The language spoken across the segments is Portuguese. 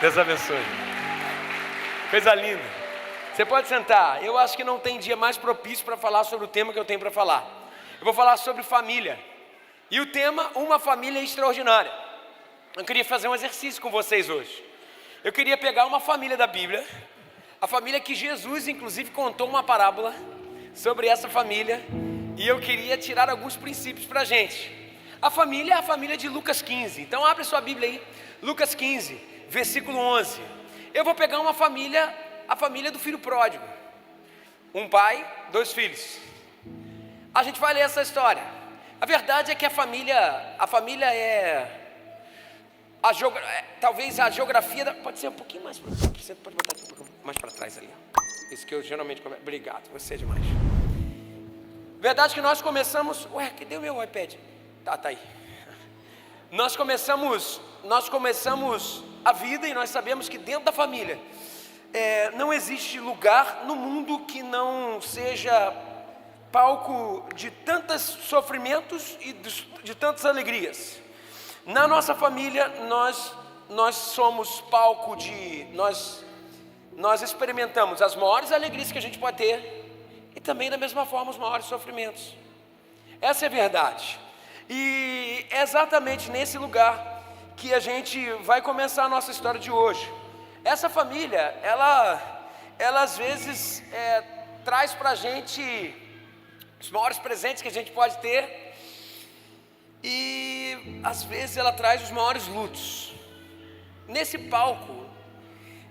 Deus abençoe. Coisa linda. Você pode sentar. Eu acho que não tem dia mais propício para falar sobre o tema que eu tenho para falar. Eu vou falar sobre família. E o tema, uma família extraordinária. Eu queria fazer um exercício com vocês hoje. Eu queria pegar uma família da Bíblia, a família que Jesus inclusive contou uma parábola sobre essa família, e eu queria tirar alguns princípios para a gente. A família é a família de Lucas 15. Então abre sua Bíblia aí, Lucas 15, versículo 11. Eu vou pegar uma família, a família do filho pródigo. Um pai, dois filhos. A gente vai ler essa história. A verdade é que a família é... talvez a geografia pode ser um pouquinho mais para você pode botar aqui um pouco mais para trás ali. Isso que eu geralmente começo. Obrigado, você é demais. Verdade que nós começamos. Ué, cadê o meu iPad? Tá aí. Nós começamos a vida e nós sabemos que dentro da família não existe lugar no mundo que não seja palco de tantos sofrimentos e de tantas alegrias. Na nossa família nós somos palco de... Nós experimentamos as maiores alegrias que a gente pode ter e também da mesma forma os maiores sofrimentos. Essa é a verdade. E é exatamente nesse lugar que a gente vai começar a nossa história de hoje. Essa família, ela às vezes traz pra gente os maiores presentes que a gente pode ter, e às vezes ela traz os maiores lutos. Nesse palco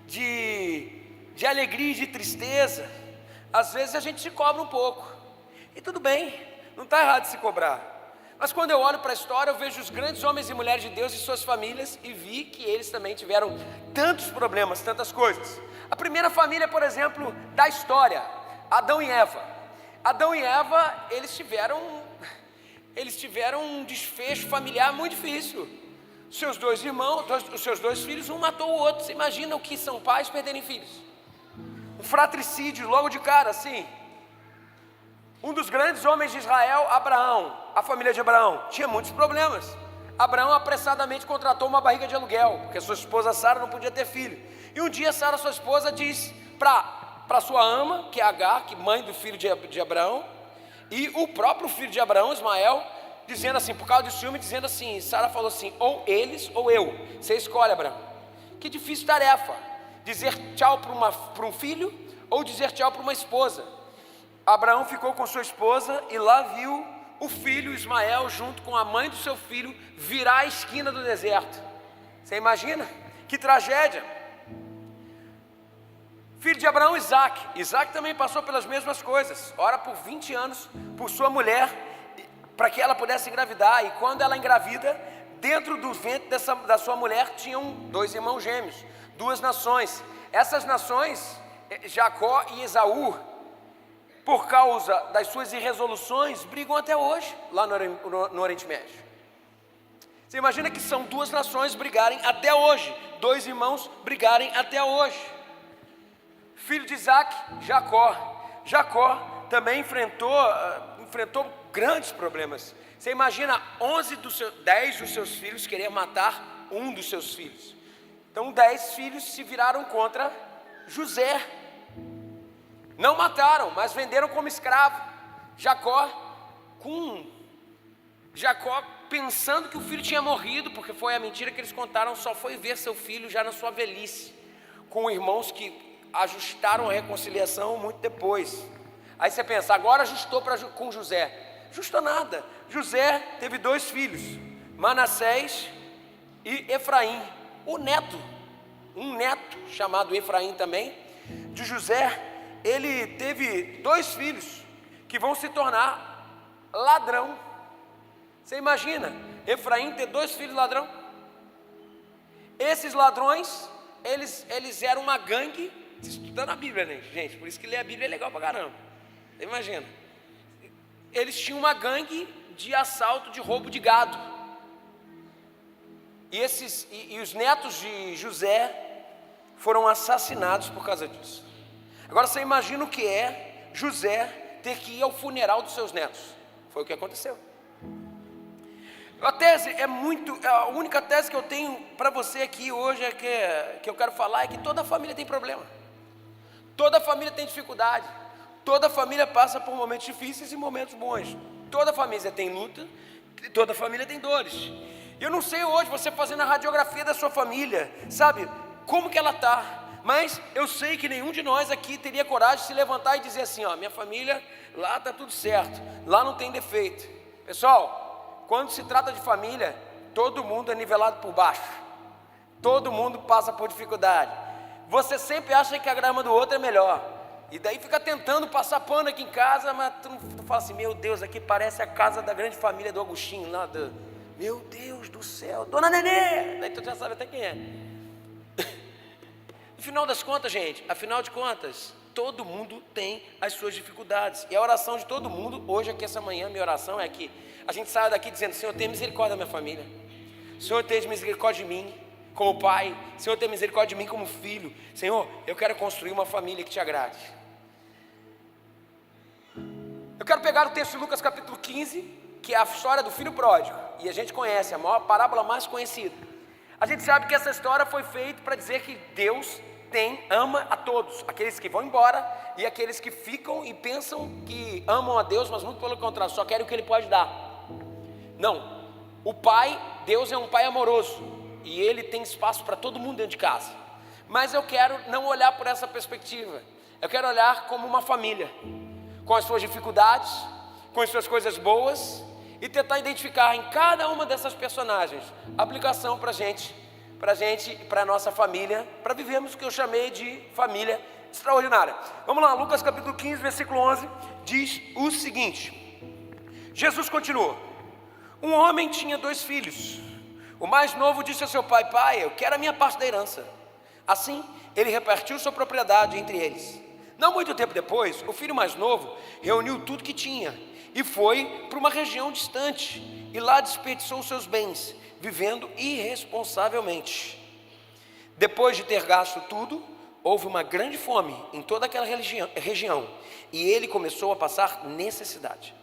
de alegria e de tristeza, às vezes a gente se cobra um pouco, e tudo bem, não está errado de se cobrar. Mas quando eu olho para a história, eu vejo os grandes homens e mulheres de Deus e suas famílias, e vi que eles também tiveram tantos problemas, tantas coisas. A primeira família, por exemplo, da história, Adão e Eva. Adão e Eva, eles tiveram um desfecho familiar muito difícil. Seus dois irmãos, os seus dois filhos, um matou o outro. Você imagina o que são pais perderem filhos? Um fratricídio logo de cara, assim. Um dos grandes homens de Israel, Abraão, a família de Abraão, tinha muitos problemas. Abraão apressadamente contratou uma barriga de aluguel, porque sua esposa Sara não podia ter filho. E um dia Sara, sua esposa, diz para sua ama, que é Agar, que mãe do filho de Abraão, e o próprio filho de Abraão, Ismael, dizendo assim, por causa de ciúme, dizendo assim, Sara falou assim, ou eles ou eu, você escolhe, Abraão. Que difícil tarefa, dizer tchau para um filho, ou dizer tchau para uma esposa. Abraão ficou com sua esposa e lá viu o filho Ismael junto com a mãe do seu filho virar a esquina do deserto. Você imagina? Que tragédia. Filho de Abraão, Isaac. Isaac também passou pelas mesmas coisas. Ora por 20 anos por sua mulher, para que ela pudesse engravidar. E quando ela engravida, dentro do ventre da sua mulher tinham dois irmãos gêmeos, duas nações. Essas nações, Jacó e Esaú, por causa das suas irresoluções, brigam até hoje, lá no Oriente Médio. Você imagina que são duas nações brigarem até hoje, dois irmãos brigarem até hoje. Filho de Isaac, Jacó. Jacó também enfrentou grandes problemas. Você imagina 10 dos seus filhos querer matar um dos seus filhos. Então 10 filhos se viraram contra José. Não mataram, mas venderam como escravo. Jacó pensando que o filho tinha morrido, porque foi a mentira que eles contaram, só foi ver seu filho já na sua velhice, com irmãos que ajustaram a reconciliação muito depois. Aí você pensa, agora ajustou com José. Ajustou nada. José teve dois filhos, Manassés e Efraim. Um neto chamado Efraim também, de José. Ele teve dois filhos que vão se tornar ladrão. Você imagina, Efraim ter dois filhos ladrão? Esses ladrões, eles eram uma gangue, estudando a Bíblia, né, gente? Por isso que ler a Bíblia é legal pra caramba. Você imagina. Eles tinham uma gangue de assalto, de roubo de gado. E os netos de José foram assassinados por causa disso. Agora você imagina o que é José ter que ir ao funeral dos seus netos. Foi o que aconteceu. A tese a única tese que eu tenho para você aqui hoje que eu quero falar é que toda família tem problema. Toda família tem dificuldade. Toda família passa por momentos difíceis e momentos bons. Toda família tem luta, toda família tem dores. Eu não sei hoje, você fazendo a radiografia da sua família, sabe, como que ela está. Mas eu sei que nenhum de nós aqui teria coragem de se levantar e dizer assim, ó, minha família, lá está tudo certo, lá não tem defeito. Pessoal, quando se trata de família, todo mundo é nivelado por baixo. Todo mundo passa por dificuldade. Você sempre acha que a grama do outro é melhor. E daí fica tentando passar pano aqui em casa, mas tu fala assim, meu Deus, aqui parece a casa da grande família do Agostinho, lá do... Meu Deus do céu, Dona Nenê! Daí tu já sabe até quem é. No final das contas, gente, afinal de contas, todo mundo tem as suas dificuldades. E a oração de todo mundo, hoje aqui essa manhã, minha oração é que a gente saia daqui dizendo, Senhor, tenha misericórdia da minha família. Senhor, tenha misericórdia de mim como pai. Senhor, tenha misericórdia de mim como filho. Senhor, eu quero construir uma família que te agrade. Eu quero pegar o texto de Lucas capítulo 15, que é a história do filho pródigo. E a gente conhece, a maior parábola mais conhecida. A gente sabe que essa história foi feita para dizer que Deus ama a todos, aqueles que vão embora e aqueles que ficam e pensam que amam a Deus, mas muito pelo contrário, só querem o que Ele pode dar. Não, o Pai, Deus é um Pai amoroso e Ele tem espaço para todo mundo dentro de casa. Mas eu quero não olhar por essa perspectiva, eu quero olhar como uma família, com as suas dificuldades, com as suas coisas boas, e tentar identificar em cada uma dessas personagens a aplicação para a nossa família, para vivermos o que eu chamei de família extraordinária. Vamos lá, Lucas capítulo 15, versículo 11, diz o seguinte: Jesus continuou: um homem tinha 2 filhos. O mais novo disse a seu pai, pai, eu quero a minha parte da herança. Assim, ele repartiu sua propriedade entre eles. Não muito tempo depois, o filho mais novo reuniu tudo que tinha e foi para uma região distante, e lá desperdiçou seus bens, vivendo irresponsavelmente. Depois de ter gasto tudo, houve uma grande fome em toda aquela região, e ele começou a passar necessidade.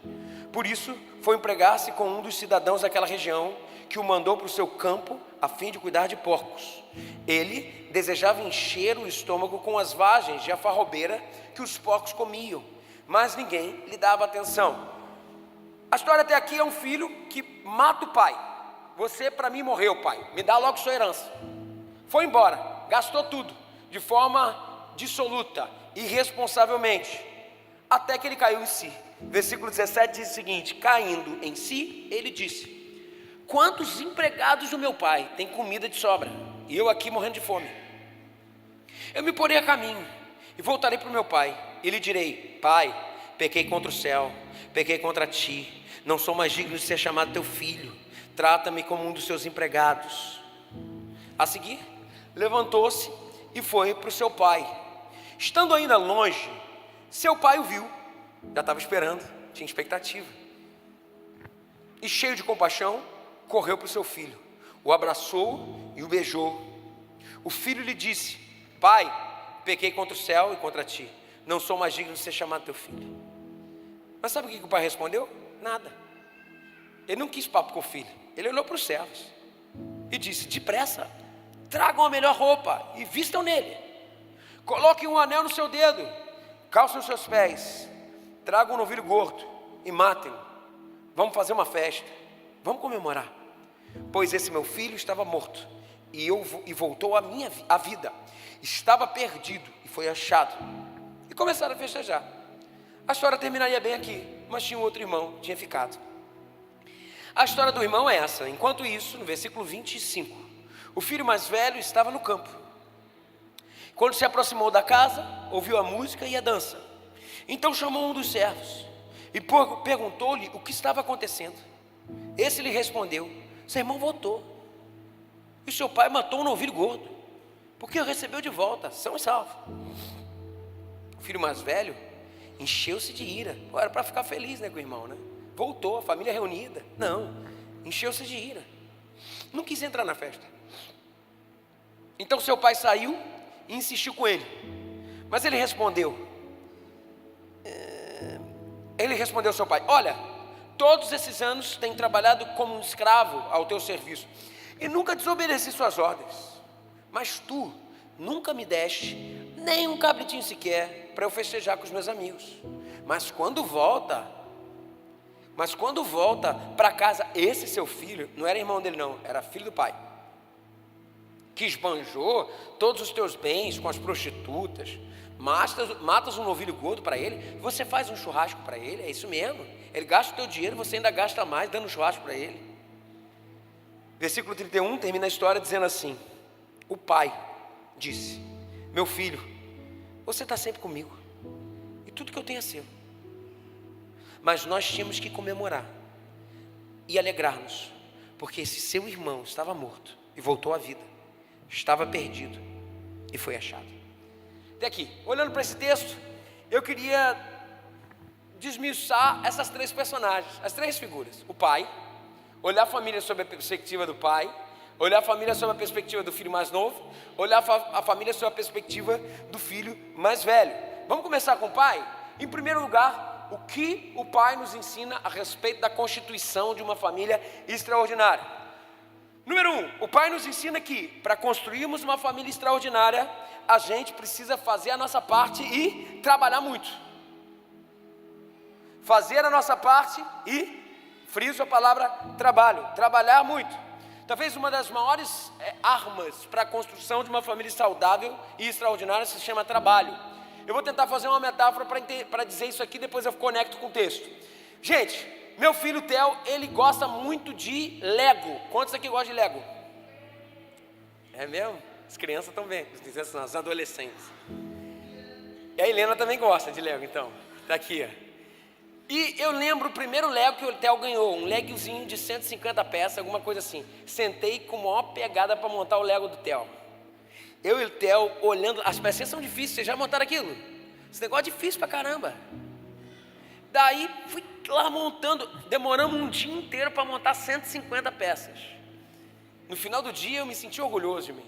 Por isso, foi empregar-se com um dos cidadãos daquela região, que o mandou para o seu campo, a fim de cuidar de porcos. Ele desejava encher o estômago com as vagens de alfarrobeira que os porcos comiam, mas ninguém lhe dava atenção. A história até aqui é um filho que mata o pai. Você para mim morreu, pai, me dá logo sua herança. Foi embora, gastou tudo, de forma dissoluta, irresponsavelmente, até que ele caiu em si. Versículo 17 diz o seguinte: caindo em si, ele disse, quantos empregados do meu pai têm comida de sobra, e eu aqui morrendo de fome? Eu me porei a caminho, e voltarei para o meu pai, e lhe direi, pai, pequei contra o céu, pequei contra ti, não sou mais digno de ser chamado teu filho, trata-me como um dos seus empregados. A seguir, levantou-se e foi para o seu pai. Estando ainda longe, seu pai o viu, já estava esperando, tinha expectativa, e cheio de compaixão, correu para o seu filho, o abraçou e o beijou. O filho lhe disse, pai, pequei contra o céu e contra ti, não sou mais digno de ser chamado teu filho. Mas sabe o que o pai respondeu? Nada. Ele não quis papo com o filho, ele olhou para os servos e disse, depressa, tragam a melhor roupa e vistam nele, coloquem um anel no seu dedo, calcem os seus pés, tragam um novilho gordo e matem-no. Vamos fazer uma festa, vamos comemorar, pois esse meu filho estava morto e voltou à vida, estava perdido e foi achado. E começaram a festejar. A história terminaria bem aqui, mas tinha um outro irmão, tinha ficado. A história do irmão é essa. Enquanto isso, no versículo 25, o filho mais velho estava no campo. Quando se aproximou da casa, ouviu a música e a dança. Então chamou um dos servos e perguntou-lhe o que estava acontecendo. Esse lhe respondeu, seu irmão voltou, e seu pai matou um novilho gordo, porque o recebeu de volta, são e salvo. O filho mais velho encheu-se de ira. Pô, era para ficar feliz, né, com o irmão, né? Voltou, a família reunida. Não, encheu-se de ira, não quis entrar na festa. Então seu pai saiu e insistiu com ele, mas ele respondeu ao seu pai, olha, todos esses anos tenho trabalhado como um escravo ao teu serviço e nunca desobedeci suas ordens. Mas tu nunca me deste nem um cabritinho sequer para eu festejar com os meus amigos. Mas quando volta para casa, esse seu filho, não era irmão dele não, era filho do pai, que esbanjou todos os teus bens com as prostitutas, matas um novilho gordo para ele, você faz um churrasco para ele, é isso mesmo, ele gasta o teu dinheiro, você ainda gasta mais dando um churrasco para ele. Versículo 31 termina a história dizendo assim: o pai disse: meu filho, você está sempre comigo, e tudo que eu tenho é seu. Mas nós tínhamos que comemorar e alegrar-nos, porque esse seu irmão estava morto e voltou à vida, estava perdido e foi achado. Até aqui, olhando para esse texto, eu queria desmiuçar essas três personagens, as três figuras. O pai, olhar a família sob a perspectiva do pai, olhar a família sob a perspectiva do filho mais novo, olhar a família sob a perspectiva do filho mais velho. Vamos começar com o pai? Em primeiro lugar, o que o pai nos ensina a respeito da constituição de uma família extraordinária? Número 1, o pai nos ensina que para construirmos uma família extraordinária, a gente precisa fazer a nossa parte e trabalhar muito. Fazer a nossa parte e, friso a palavra trabalho, trabalhar muito. Talvez uma das maiores armas para a construção de uma família saudável e extraordinária se chama trabalho. Eu vou tentar fazer uma metáfora para dizer isso aqui, depois eu conecto com o texto. Gente, meu filho Theo, ele gosta muito de Lego. Quantos aqui gostam de Lego? É mesmo? As crianças também, os adolescentes. E a Helena também gosta de Lego, então. Tá aqui, ó. E eu lembro o primeiro Lego que o Theo ganhou, um Legozinho de 150 peças, alguma coisa assim. Sentei com a maior pegada para montar o Lego do Theo. Eu e o Theo olhando, as peças são difíceis, vocês já montaram aquilo? Esse negócio é difícil pra caramba. Daí fui lá montando, demoramos um dia inteiro para montar 150 peças. No final do dia eu me senti orgulhoso de mim.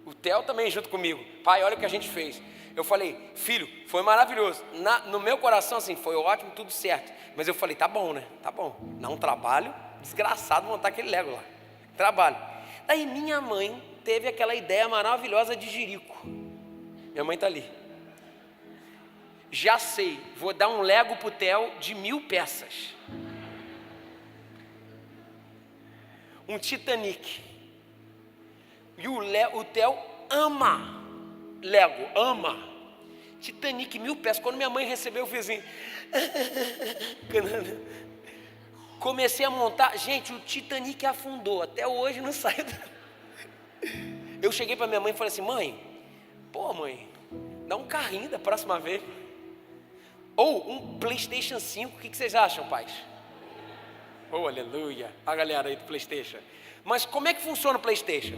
O Theo também junto comigo. Pai, olha o que a gente fez. Eu falei, filho, foi maravilhoso. No meu coração assim, foi ótimo, tudo certo. Mas eu falei, tá bom, né? Tá bom. Dá um trabalho desgraçado montar aquele Lego lá. Trabalho. Daí minha mãe teve aquela ideia maravilhosa de jirico. Minha mãe está ali. Já sei, vou dar um Lego pro Theo de 1000 peças. Um Titanic. E o Theo ama Lego, ama. Titanic, 1000 peças. Quando minha mãe recebeu, eu fiz assim. Comecei a montar. Gente, o Titanic afundou. Até hoje não saiu. Eu cheguei para minha mãe e falei assim: mãe, pô mãe, dá um carrinho da próxima vez. Ou um PlayStation 5, o que vocês acham, pais? Oh, aleluia, a galera aí do PlayStation. Mas como é que funciona o PlayStation?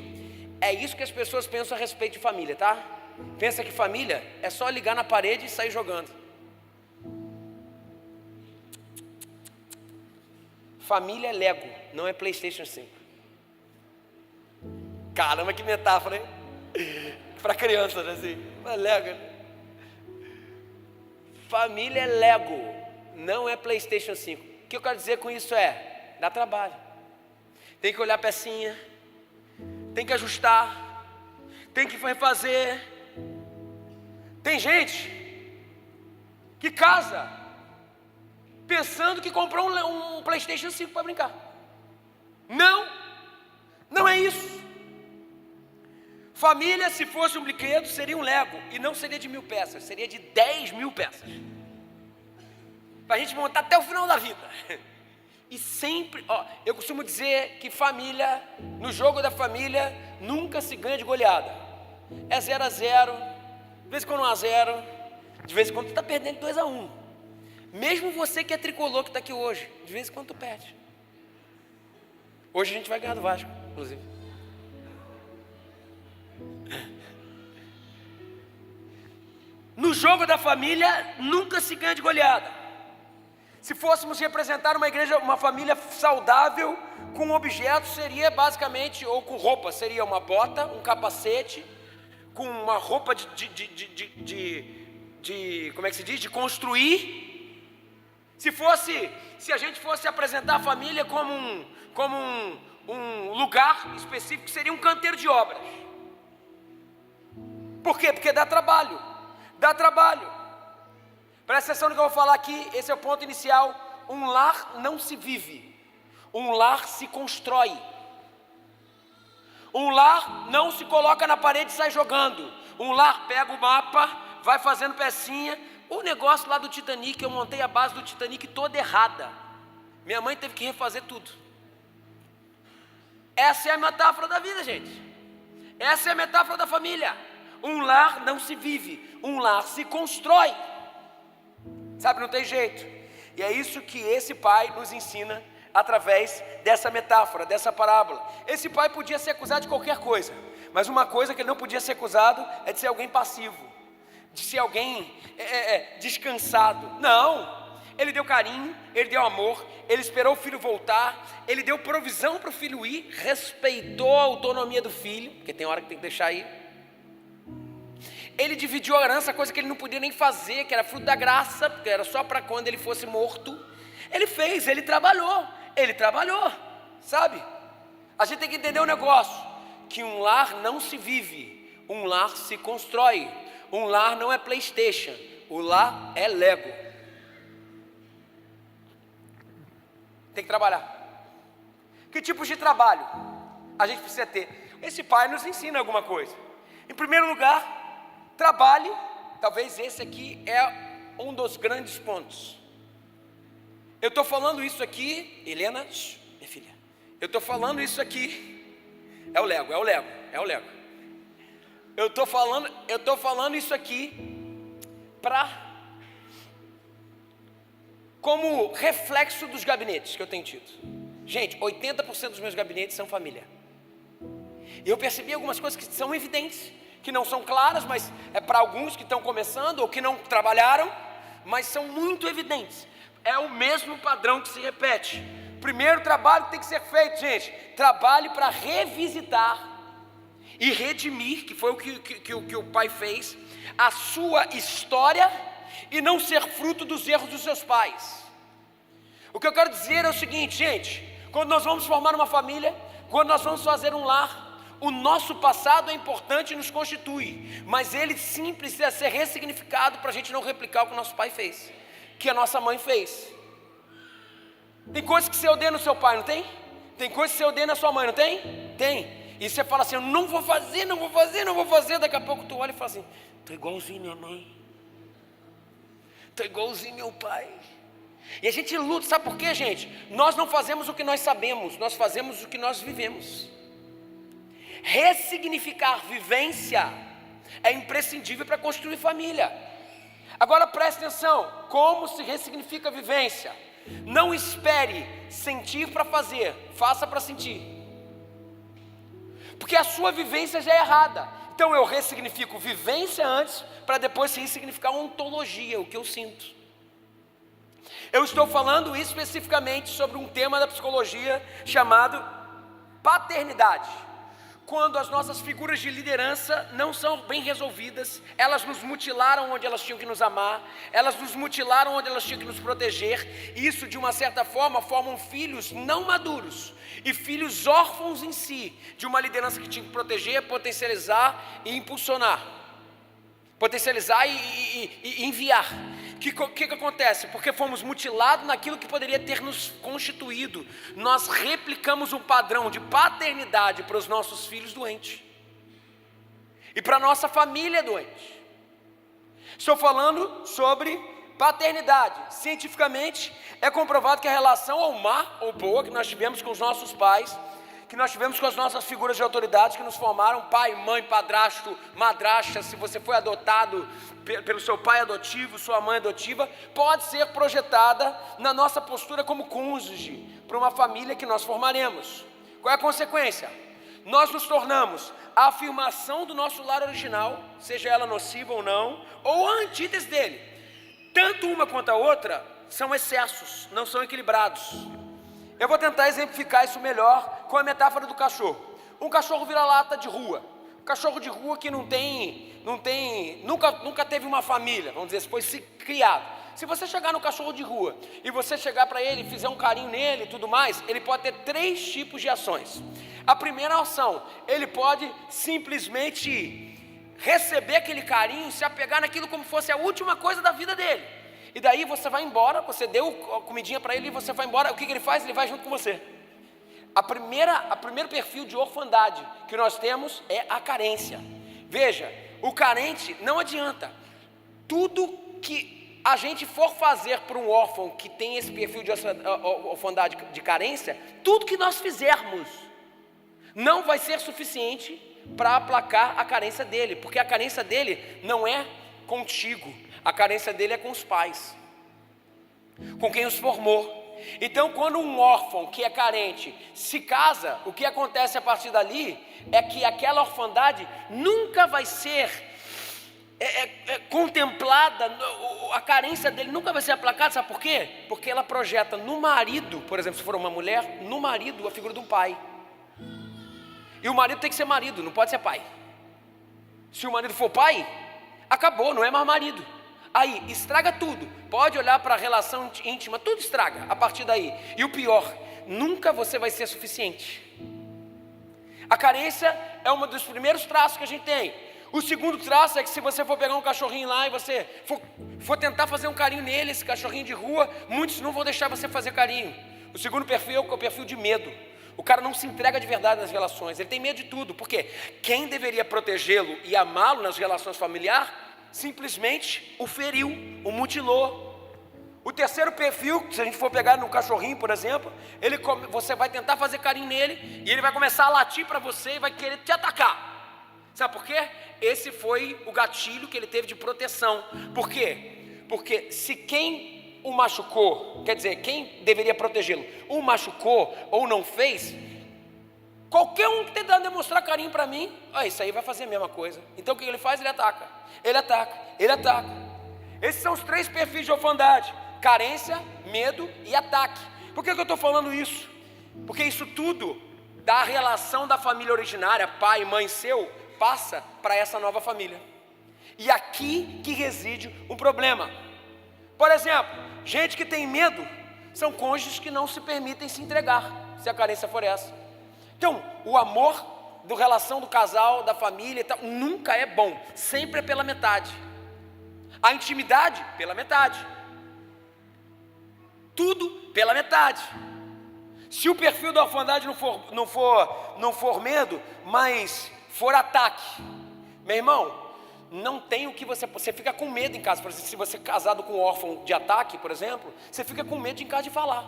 É isso que as pessoas pensam a respeito de família, tá? Pensa que família é só ligar na parede e sair jogando. Família é Lego, não é PlayStation 5. Caramba, que metáfora, hein? Para crianças, assim. É Lego, né? Família é Lego, não é PlayStation 5. O que eu quero dizer com isso é, dá trabalho. Tem que olhar a pecinha, tem que ajustar, tem que refazer. Tem gente que casa pensando que comprou um PlayStation 5 para brincar. Não é isso. Família, se fosse um brinquedo, seria um Lego. E não seria de 1000 peças, seria de 10.000 peças. Para a gente montar até o final da vida. E sempre, eu costumo dizer que família, no jogo da família, nunca se ganha de goleada. É 0-0, de vez em quando 1-0, de vez em quando tu está perdendo 2-1. Mesmo você que é tricolor que está aqui hoje, de vez em quando tu perde. Hoje a gente vai ganhar do Vasco, inclusive. No jogo da família, nunca se ganha de goleada. Se fôssemos representar uma igreja, uma família saudável, com objetos, seria basicamente, ou com roupa, seria uma bota, um capacete, com uma roupa como é que se diz? De construir, Se a gente fosse apresentar a família como um lugar específico, seria um canteiro de obras. Por quê? Porque dá trabalho. Presta atenção no que eu vou falar aqui, esse é o ponto inicial. Um lar não se vive, um lar se constrói. Um lar não se coloca na parede e sai jogando. Um lar pega o mapa, vai fazendo pecinha. O negócio lá do Titanic, eu montei a base do Titanic toda errada. Minha mãe teve que refazer tudo. Essa é a metáfora da vida, gente. Essa é a metáfora da família. Um lar não se vive, um lar se constrói. Sabe, não tem jeito. E é isso que esse pai nos ensina através dessa metáfora, dessa parábola. Esse pai podia ser acusado de qualquer coisa, mas uma coisa que ele não podia ser acusado é de ser alguém passivo, de ser alguém descansado. Não, ele deu carinho, ele deu amor, ele esperou o filho voltar, ele deu provisão para o filho ir, respeitou a autonomia do filho, porque tem hora que tem que deixar ir. Ele dividiu a herança, coisa que ele não podia nem fazer, que era fruto da graça, porque era só para quando ele fosse morto. Ele fez, ele trabalhou, sabe? A gente tem que entender um negócio, que um lar não se vive, um lar se constrói. Um lar não é PlayStation, o lar é Lego. Tem que trabalhar. Que tipos de trabalho a gente precisa ter? Esse pai nos ensina alguma coisa. Em primeiro lugar, trabalhe. Talvez esse aqui é um dos grandes pontos. Eu estou falando isso aqui, Helena, minha filha. Eu estou falando isso aqui. É o Lego. Eu estou falando isso aqui como reflexo dos gabinetes que eu tenho tido. Gente, 80% dos meus gabinetes são família. E eu percebi algumas coisas que são evidentes, que não são claras, mas é para alguns que estão começando ou que não trabalharam, mas são muito evidentes. É o mesmo padrão que se repete. Primeiro trabalho que tem que ser feito, gente, trabalhe para revisitar e redimir, que foi o que o pai fez, a sua história e não ser fruto dos erros dos seus pais. O que eu quero dizer é o seguinte, gente, quando nós vamos formar uma família, quando nós vamos fazer um lar, o nosso passado é importante e nos constitui, mas ele sim precisa ser ressignificado para a gente não replicar o que o nosso pai fez, que a nossa mãe fez. Tem coisas que você odeia no seu pai, não tem? Tem coisas que você odeia na sua mãe, não tem? Tem. E você fala assim, eu não vou fazer. Daqui a pouco tu olha e fala assim, estou igualzinho minha mãe, estou igualzinho meu pai. E a gente luta, sabe por quê, gente? Nós não fazemos o que nós sabemos, nós fazemos o que nós vivemos. Ressignificar vivência é imprescindível para construir família. Agora preste atenção, como se ressignifica a vivência? Não espere sentir para fazer, faça para sentir. Porque a sua vivência já é errada. Então eu ressignifico vivência antes, para depois ressignificar ontologia, o que eu sinto. Eu estou falando especificamente sobre um tema da psicologia chamado paternidade. Quando as nossas figuras de liderança não são bem resolvidas, elas nos mutilaram onde elas tinham que nos amar, elas nos mutilaram onde elas tinham que nos proteger. Isso, de uma certa forma, formam filhos não maduros e filhos órfãos em si, de uma liderança que tinha que proteger, potencializar e impulsionar, potencializar e enviar. O que acontece? Porque fomos mutilados naquilo que poderia ter nos constituído, nós replicamos um padrão de paternidade para os nossos filhos doentes e para a nossa família doente. Estou falando sobre paternidade. Cientificamente é comprovado que a relação ou má ou boa que nós tivemos com os nossos pais, que nós tivemos com as nossas figuras de autoridade que nos formaram, pai, mãe, padrasto, madrasta, se você foi adotado pelo seu pai adotivo, sua mãe adotiva, pode ser projetada na nossa postura como cônjuge, para uma família que nós formaremos. Qual é a consequência? Nós nos tornamos a afirmação do nosso lar original, seja ela nociva ou não, ou a antítese dele. Tanto uma quanto a outra são excessos, não são equilibrados. Eu vou tentar exemplificar isso melhor com a metáfora do cachorro. Um cachorro vira-lata de rua. Um cachorro de rua que nunca teve uma família, vamos dizer, foi criado. Se você chegar no cachorro de rua e você chegar para ele, fizer um carinho nele e tudo mais, ele pode ter 3 tipos de ações. A primeira ação, ele pode simplesmente receber aquele carinho, se apegar naquilo como fosse a última coisa da vida dele. E daí você vai embora, você deu a comidinha para ele e você vai embora. O que ele faz? Ele vai junto com você. O primeiro perfil de orfandade que nós temos é a carência. Veja, o carente não adianta. Tudo que a gente for fazer para um órfão que tem esse perfil de orfandade de carência, tudo que nós fizermos não vai ser suficiente para aplacar a carência dele, porque a carência dele não é contigo, a carência dele é com os pais, com quem os formou. Então, quando um órfão que é carente se casa, o que acontece a partir dali é que aquela orfandade nunca vai ser contemplada, a carência dele nunca vai ser aplacada. Sabe por quê? Porque ela projeta no marido, por exemplo, se for uma mulher, no marido a figura de um pai. E o marido tem que ser marido, não pode ser pai. Se o marido for pai, acabou, não é mais marido. Aí, estraga tudo. Pode olhar para a relação íntima, tudo estraga a partir daí. E o pior, nunca você vai ser suficiente. A carência é um dos primeiros traços que a gente tem. O segundo traço é que se você for pegar um cachorrinho lá e você for tentar fazer um carinho nele, esse cachorrinho de rua, muitos não vão deixar você fazer carinho. O segundo perfil é o perfil de medo. O cara não se entrega de verdade nas relações, ele tem medo de tudo. Por quê? Quem deveria protegê-lo e amá-lo nas relações familiares, simplesmente o feriu, o mutilou. O terceiro perfil, se a gente for pegar no cachorrinho, por exemplo, você vai tentar fazer carinho nele e ele vai começar a latir para você e vai querer te atacar. Sabe por quê? Esse foi o gatilho que ele teve de proteção. Por quê? Porque se quem o machucou, quer dizer, quem deveria protegê-lo, o machucou ou não fez, qualquer um que tentando demonstrar carinho para mim, isso aí vai fazer a mesma coisa. Então o que ele faz? Ele ataca, ele ataca, ele ataca. Esses são os 3 perfis de orfandade: carência, medo e ataque. Por que eu estou falando isso? Porque isso tudo da relação da família originária, pai, mãe seu, passa para essa nova família. E aqui que reside um problema. Por exemplo, gente que tem medo são cônjuges que não se permitem se entregar, se a carência for essa. Então, o amor da relação do casal, da família e tal, nunca é bom, sempre é pela metade. A intimidade, pela metade. Tudo pela metade. Se o perfil da orfandade não for medo, mas for ataque, meu irmão, não tem o que você fica com medo em casa. Por exemplo, se você é casado com um órfão de ataque, por exemplo, você fica com medo em casa de falar.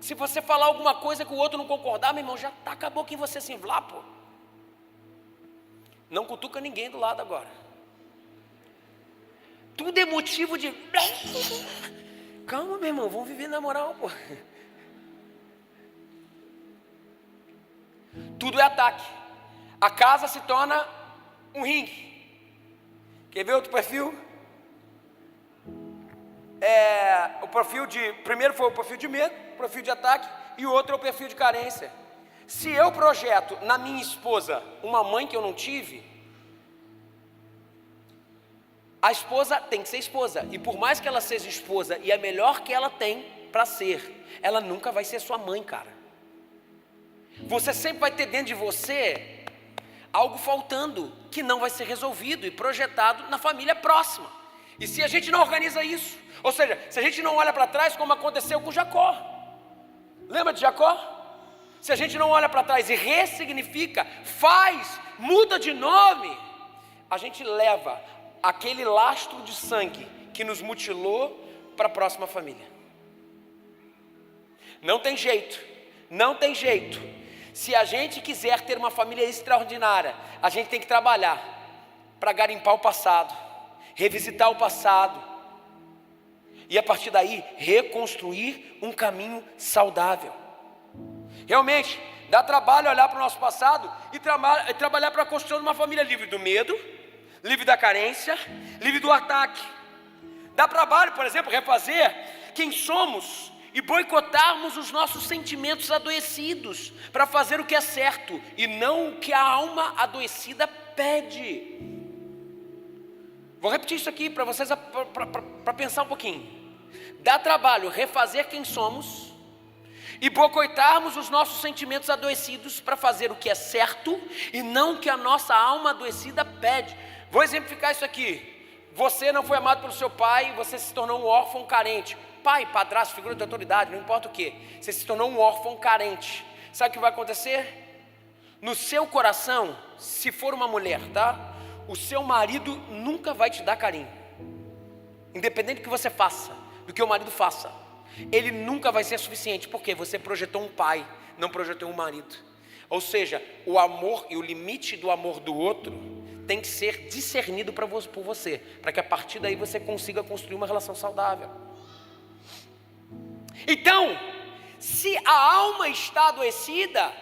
Se você falar alguma coisa que o outro não concordar, meu irmão, já acabou que você se envlá, pô. Não cutuca ninguém do lado agora. Tudo é motivo de... Calma, meu irmão, vamos viver na moral, pô. Tudo é ataque. A casa se torna um ringue. Quer ver outro perfil? O perfil de... Primeiro foi o perfil de medo, o perfil de ataque, e o outro é o perfil de carência. Se eu projeto na minha esposa uma mãe que eu não tive, a esposa tem que ser esposa. E por mais que ela seja esposa e a melhor que ela tem para ser, ela nunca vai ser sua mãe, cara. Você sempre vai ter dentro de você algo faltando, que não vai ser resolvido e projetado na família próxima. E se a gente não organiza isso, ou seja, se a gente não olha para trás, como aconteceu com Jacó, lembra de Jacó? Se a gente não olha para trás e ressignifica, muda de nome, a gente leva aquele lastro de sangue que nos mutilou para a próxima família. Não tem jeito, não tem jeito. Se a gente quiser ter uma família extraordinária, a gente tem que trabalhar para garimpar o passado, revisitar o passado, e a partir daí reconstruir um caminho saudável. Realmente, dá trabalho olhar para o nosso passado e trabalhar para a construção de uma família livre do medo, livre da carência, livre do ataque. Dá trabalho, por exemplo, refazer quem somos e boicotarmos os nossos sentimentos adoecidos para fazer o que é certo e não o que a alma adoecida pede. Vou repetir isso aqui para vocês, para pensar um pouquinho. dá trabalho refazer quem somos e boicotarmos os nossos sentimentos adoecidos para fazer o que é certo e não o que a nossa alma adoecida pede. Vou exemplificar isso aqui. Você não foi amado pelo seu pai, você se tornou um órfão carente. Pai, padrasto, figura de autoridade, não importa o que. Você se tornou um órfão carente. Sabe o que vai acontecer? No seu coração, se for uma mulher, tá? O seu marido nunca vai te dar carinho. Independente do que você faça, do que o marido faça. Ele nunca vai ser suficiente, porque você projetou um pai, não projetou um marido. Ou seja, o amor e o limite do amor do outro tem que ser discernido por você, para que a partir daí você consiga construir uma relação saudável. Então, se a alma está adoecida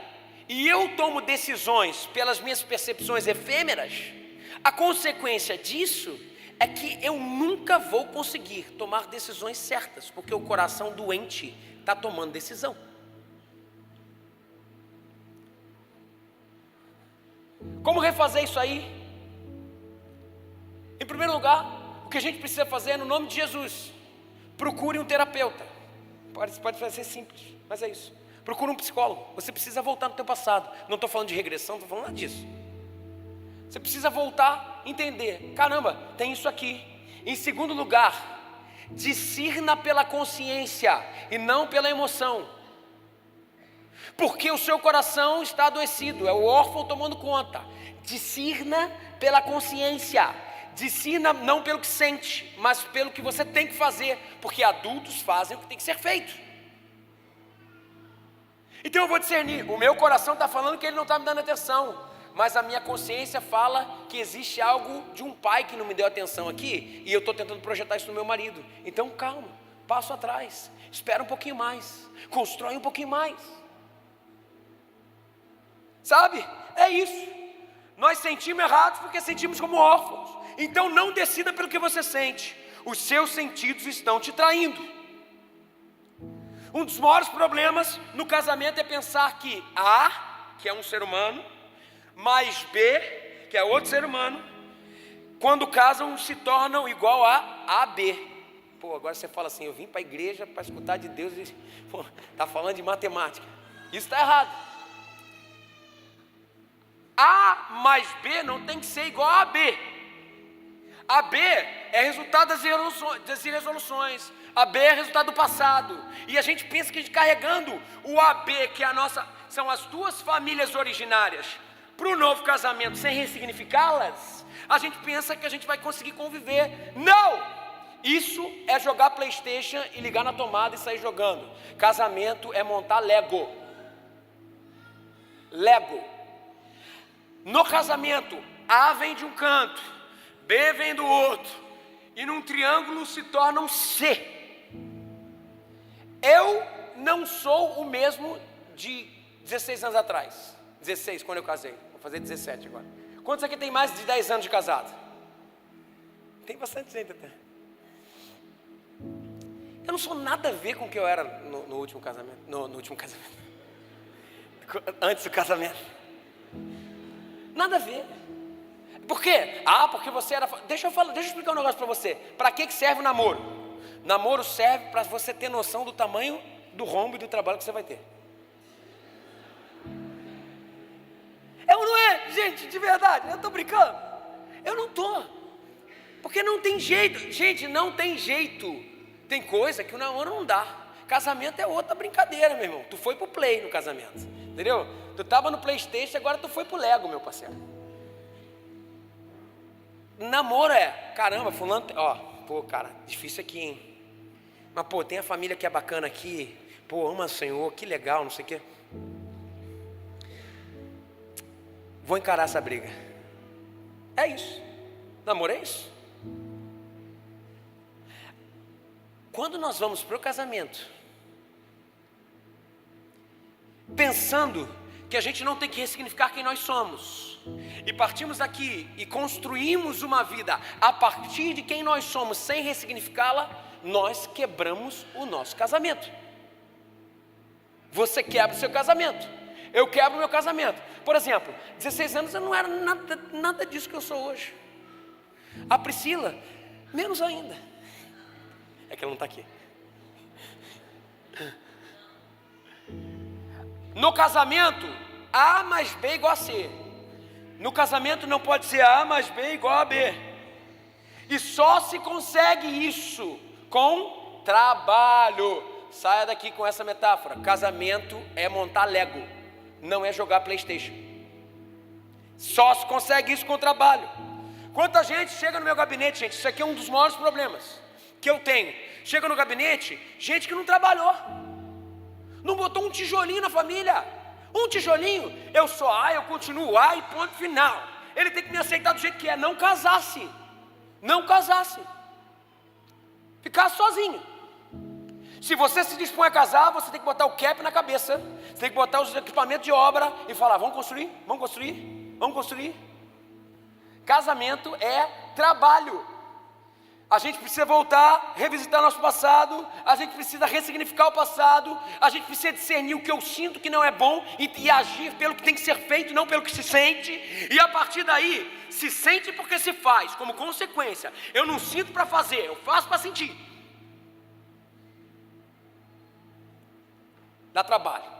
e eu tomo decisões pelas minhas percepções efêmeras, a consequência disso é que eu nunca vou conseguir tomar decisões certas, porque o coração doente está tomando decisão. Como refazer isso aí? Em primeiro lugar, o que a gente precisa fazer é, no nome de Jesus, procure um terapeuta. Pode parecer simples, mas é isso. Procure um psicólogo. Você precisa voltar no teu passado. Não estou falando de regressão, não estou falando nada disso. Você precisa voltar, entender, caramba, tem isso aqui. Em segundo lugar, discirna pela consciência e não pela emoção. Porque o seu coração está adoecido, é o órfão tomando conta. Discirna pela consciência. Discirna não pelo que sente, mas pelo que você tem que fazer, porque adultos fazem o que tem que ser feito. Então eu vou discernir, o meu coração está falando que ele não está me dando atenção, mas a minha consciência fala que existe algo de um pai que não me deu atenção aqui, e eu estou tentando projetar isso no meu marido. Então calma, passo atrás, espera um pouquinho mais, constrói um pouquinho mais. Sabe? É isso. Nós sentimos errados porque sentimos como órfãos. Então não decida pelo que você sente. Os seus sentidos estão te traindo. Um dos maiores problemas no casamento é pensar que A, que é um ser humano, mais B, que é outro ser humano, quando casam se tornam igual a AB. Pô, agora você fala assim, eu vim para a igreja para escutar de Deus e está falando de matemática. Isso está errado. A mais B não tem que ser igual a AB. AB é resultado das irresoluções. AB é resultado do passado. E a gente pensa que a gente carregando o AB, que é são as duas famílias originárias, para o novo casamento, sem ressignificá-las, a gente pensa que a gente vai conseguir conviver. Não! Isso é jogar PlayStation e ligar na tomada e sair jogando. Casamento é montar Lego. Lego. No casamento, A vem de um canto, B vem do outro, e num triângulo se torna um C. Eu não sou o mesmo de 16 anos atrás. 16 quando eu casei, vou fazer 17 agora. Quantos aqui tem mais de 10 anos de casado? Tem bastante gente até. Eu não sou nada a ver com o que eu era no último casamento. No último casamento. Antes do casamento. Nada a ver. Por quê? Porque você era... Deixa eu explicar um negócio para você. Para que serve o namoro? Namoro serve para você ter noção do tamanho do rombo e do trabalho que você vai ter. É ou não é, gente? De verdade, eu estou brincando. Eu não estou. Porque não tem jeito. Gente, não tem jeito. Tem coisa que o namoro não dá. Casamento é outra brincadeira, meu irmão. Tu foi pro play no casamento, entendeu? Tu estava no PlayStation, agora tu foi pro Lego, meu parceiro. Namoro é, caramba, fulano, pô, cara, difícil aqui, hein? Mas, pô, tem a família que é bacana aqui, pô, ama o Senhor, que legal, não sei o quê. Vou encarar essa briga. É isso. Namoro é isso. Quando nós vamos para o casamento, pensando que a gente não tem que ressignificar quem nós somos, e partimos aqui e construímos uma vida a partir de quem nós somos, sem ressignificá-la, nós quebramos o nosso casamento. Você quebra o seu casamento, eu quebro o meu casamento. Por exemplo, 16 anos eu não era nada disso que eu sou hoje. A Priscila, menos ainda. É que ela não está aqui. No casamento, A mais B igual a C. No casamento não pode ser A mais B igual a B. E só se consegue isso com trabalho. Saia daqui com essa metáfora. Casamento é montar Lego, não é jogar PlayStation. Só se consegue isso com trabalho. Quanta gente chega no meu gabinete, gente, isso aqui é um dos maiores problemas que eu tenho. Chega no gabinete, gente que não trabalhou, não botou um tijolinho na família. Um tijolinho, eu sou A, eu continuo A e ponto final. Ele tem que me aceitar do jeito que é, não casasse. Não casasse. Ficasse sozinho. Se você se dispõe a casar, você tem que botar o cap na cabeça. Você tem que botar os equipamentos de obra e falar, vamos construir, vamos construir, vamos construir. Casamento é trabalho. A gente precisa voltar, revisitar nosso passado. A gente precisa ressignificar o passado. A gente precisa discernir o que eu sinto que não é bom e agir pelo que tem que ser feito, não pelo que se sente. E a partir daí, se sente porque se faz. Como consequência, eu não sinto para fazer, eu faço para sentir. Dá trabalho.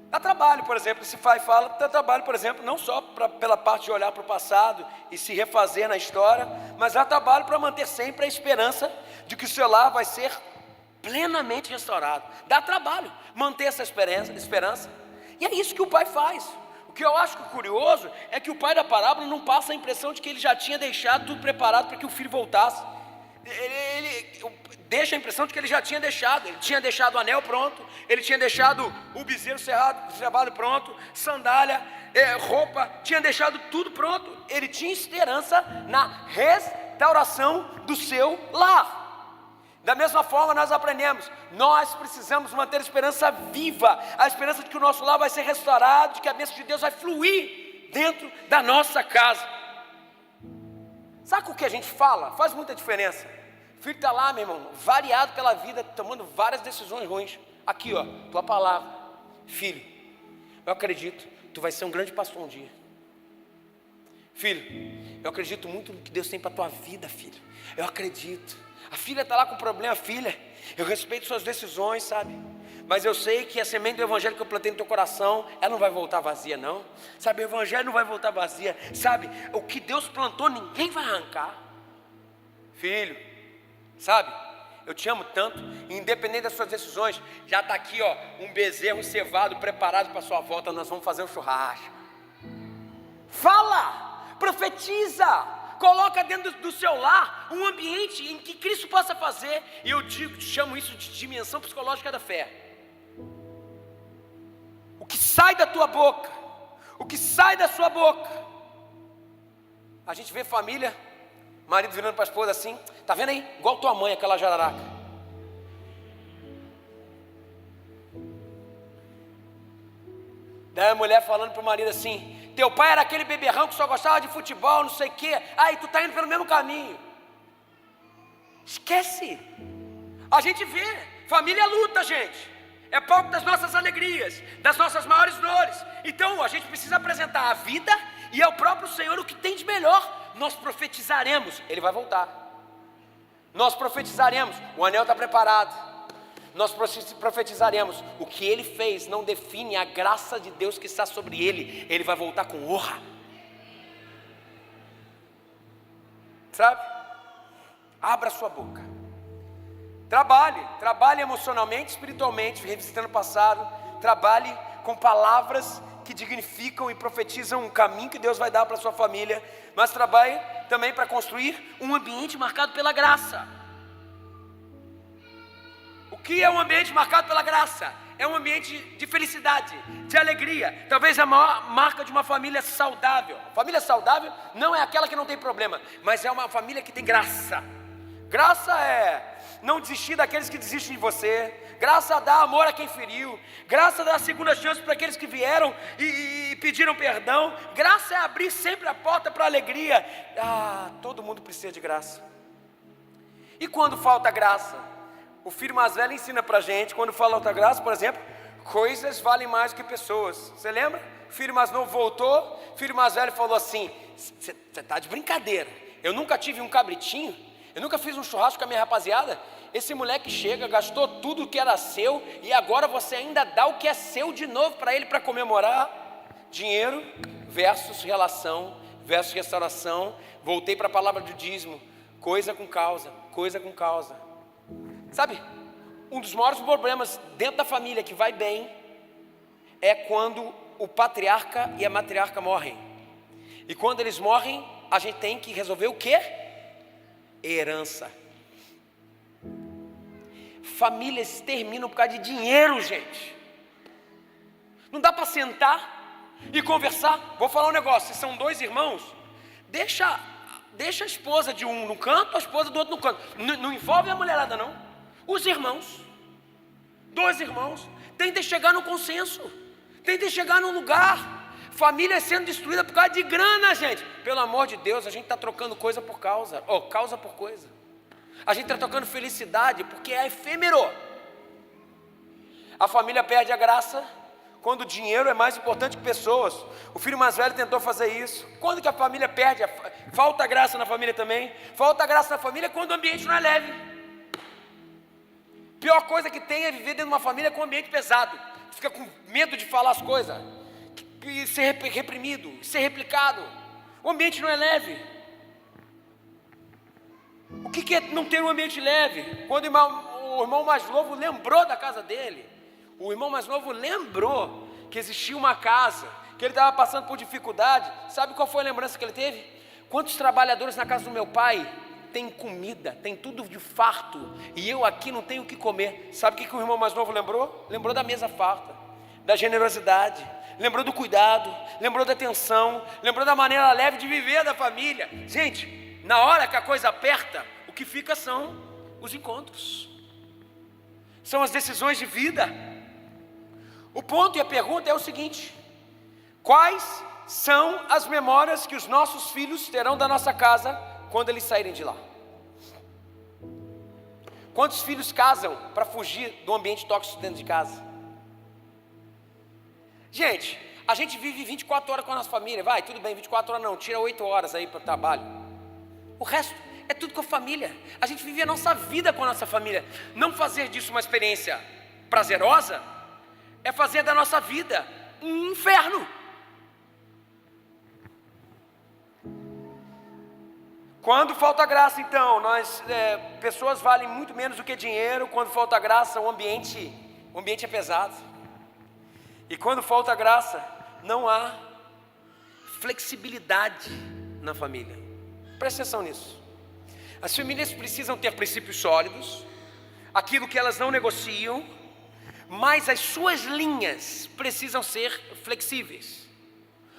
Dá trabalho, por exemplo, esse pai fala, dá trabalho, por exemplo, não só pela parte de olhar para o passado e se refazer na história, mas dá trabalho para manter sempre a esperança de que o seu lar vai ser plenamente restaurado. Dá trabalho manter essa esperança. E é isso que o pai faz. O que eu acho curioso é que o pai da parábola não passa a impressão de que ele já tinha deixado tudo preparado para que o filho voltasse. Ele deixa a impressão de que ele já tinha deixado. Ele tinha deixado o anel pronto, ele tinha deixado o bezerro cevado pronto, sandália, roupa, tinha deixado tudo pronto. Ele tinha esperança na restauração do seu lar. Da mesma forma nós aprendemos, nós precisamos manter a esperança viva, a esperança de que o nosso lar vai ser restaurado, de que a bênção de Deus vai fluir dentro da nossa casa. Sabe o que a gente fala? Faz muita diferença. O filho está lá, meu irmão, variado pela vida, tomando várias decisões ruins. Aqui, ó, tua palavra. Filho, eu acredito, tu vai ser um grande pastor um dia. Filho, eu acredito muito no que Deus tem para a tua vida, filho. Eu acredito. A filha está lá com problema, filha. Eu respeito suas decisões, sabe? Mas eu sei que a semente do evangelho que eu plantei no teu coração, ela não vai voltar vazia, não. Sabe, o evangelho não vai voltar vazia. Sabe, o que Deus plantou, ninguém vai arrancar. Filho, sabe, eu te amo tanto, independente das suas decisões. Já está aqui, ó, um bezerro cevado, preparado para a sua volta. Nós vamos fazer um churrasco. Fala, profetiza, coloca dentro do seu lar um ambiente em que Cristo possa fazer. E eu chamo isso de dimensão psicológica da fé. O que sai da tua boca, o que sai da sua boca. A gente vê família, marido virando para a esposa assim, tá vendo aí? Igual tua mãe, aquela jararaca. Daí a mulher falando para o marido assim, teu pai era aquele beberrão que só gostava de futebol, não sei o quê. Aí tu tá indo pelo mesmo caminho. Esquece. A gente vê, família luta, gente. É palco das nossas alegrias, das nossas maiores dores. Então a gente precisa apresentar a vida e ao próprio Senhor o que tem de melhor. Nós profetizaremos, Ele vai voltar. Nós profetizaremos, o anel está preparado. Nós profetizaremos, o que Ele fez não define a graça de Deus que está sobre Ele. Ele vai voltar com honra. Sabe? Abra sua boca. Trabalhe emocionalmente, espiritualmente, revisitando o passado. Trabalhe com palavras que dignificam e profetizam um caminho que Deus vai dar para a sua família. Mas trabalhe também para construir um ambiente marcado pela graça. O que é um ambiente marcado pela graça? É um ambiente de felicidade, de alegria. Talvez a maior marca de uma família saudável. Família saudável não é aquela que não tem problema, mas é uma família que tem graça. Graça é não desistir daqueles que desistem de você. Graça a dar amor a quem feriu. Graça a dar segunda chance para aqueles que vieram e pediram perdão. Graça é abrir sempre a porta para a alegria. Todo mundo precisa de graça. E quando falta graça? O filho mais velho ensina para a gente, quando falta graça, por exemplo, coisas valem mais do que pessoas. Você lembra? O filho mais novo voltou, o filho mais velho falou assim, você está de brincadeira. Eu nunca tive um cabritinho. Eu nunca fiz um churrasco com a minha rapaziada. esse moleque chega, gastou tudo que era seu e agora você ainda dá o que é seu de novo para ele para comemorar. Dinheiro versus relação versus restauração. Voltei para a palavra do dízimo. Coisa com causa, coisa com causa. Sabe, um dos maiores problemas dentro da família que vai bem é quando o patriarca e a matriarca morrem. E quando eles morrem, a gente tem que resolver o quê? Herança. Famílias terminam por causa de dinheiro, gente. Não dá para sentar e conversar. Vou falar um negócio, se são dois irmãos, deixa a esposa de um no canto, a esposa do outro no canto. Não envolve a mulherada não. Os irmãos, dois irmãos, tentem chegar no consenso, tentem chegar num lugar. Família sendo destruída por causa de grana, gente. Pelo amor de Deus, a gente está trocando coisa por causa, causa por coisa. A gente está trocando felicidade porque é efêmero. A família perde a graça quando o dinheiro é mais importante que pessoas. O filho mais velho tentou fazer isso. Quando que a família perde? Falta graça na família também. Falta graça na família quando o ambiente não é leve. Pior coisa que tem é viver dentro de uma família com um ambiente pesado. Fica com medo de falar as coisas, e ser reprimido, ser replicado. O ambiente não é leve. O que é não ter um ambiente leve? Quando o irmão mais novo lembrou da casa dele, o irmão mais novo lembrou que existia uma casa, que ele estava passando por dificuldade. Sabe qual foi a lembrança que ele teve? Quantos trabalhadores na casa do meu pai tem comida, tem tudo de farto, e eu aqui não tenho o que comer. Sabe o que o irmão mais novo lembrou? Lembrou da mesa farta, da generosidade, lembrou do cuidado, lembrou da atenção, lembrou da maneira leve de viver da família. Gente, na hora que a coisa aperta, o que fica são os encontros, são as decisões de vida. O ponto e a pergunta é o seguinte: quais são as memórias que os nossos filhos terão da nossa casa quando eles saírem de lá? Quantos filhos casam para fugir do ambiente tóxico dentro de casa? Gente, a gente vive 24 horas com a nossa família. Vai, tudo bem, 24 horas não, tira 8 horas aí para o trabalho. O resto é tudo com a família. A gente vive a nossa vida com a nossa família. Não fazer disso uma experiência prazerosa é fazer da nossa vida um inferno. Quando falta graça, então, pessoas valem muito menos do que dinheiro. Quando falta graça, o ambiente é pesado. E quando falta graça, não há flexibilidade na família. Presta atenção nisso. As famílias precisam ter princípios sólidos, aquilo que elas não negociam, mas as suas linhas precisam ser flexíveis,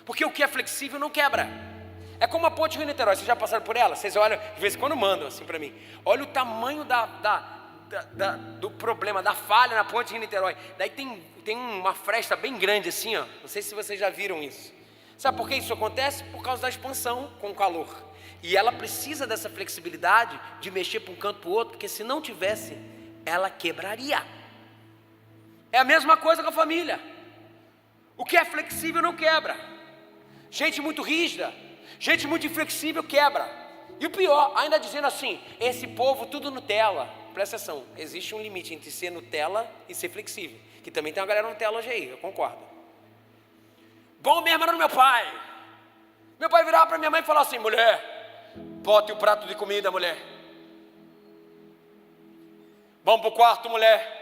porque o que é flexível não quebra. É como a ponte Rio-Niterói. Vocês já passaram por ela? Vocês olham, de vez em quando mandam assim para mim. Olha o tamanho do problema, da falha na ponte Rio-Niterói. Daí tem uma fresta bem grande assim, ó. Não sei se vocês já viram isso. Sabe por que isso acontece? Por causa da expansão com o calor. E ela precisa dessa flexibilidade de mexer para um canto para o outro, porque se não tivesse, ela quebraria. É a mesma coisa com a família. O que é flexível não quebra. Gente muito rígida, gente muito inflexível quebra. E o pior, ainda dizendo assim: esse povo tudo Nutella. Presta atenção, existe um limite entre ser Nutella e ser flexível. Que também tem uma galera Nutella hoje aí, eu concordo. Bom mesmo era no meu pai. Meu pai virava para minha mãe e falava assim: mulher, bote o prato de comida, mulher. Vamos para o quarto, mulher.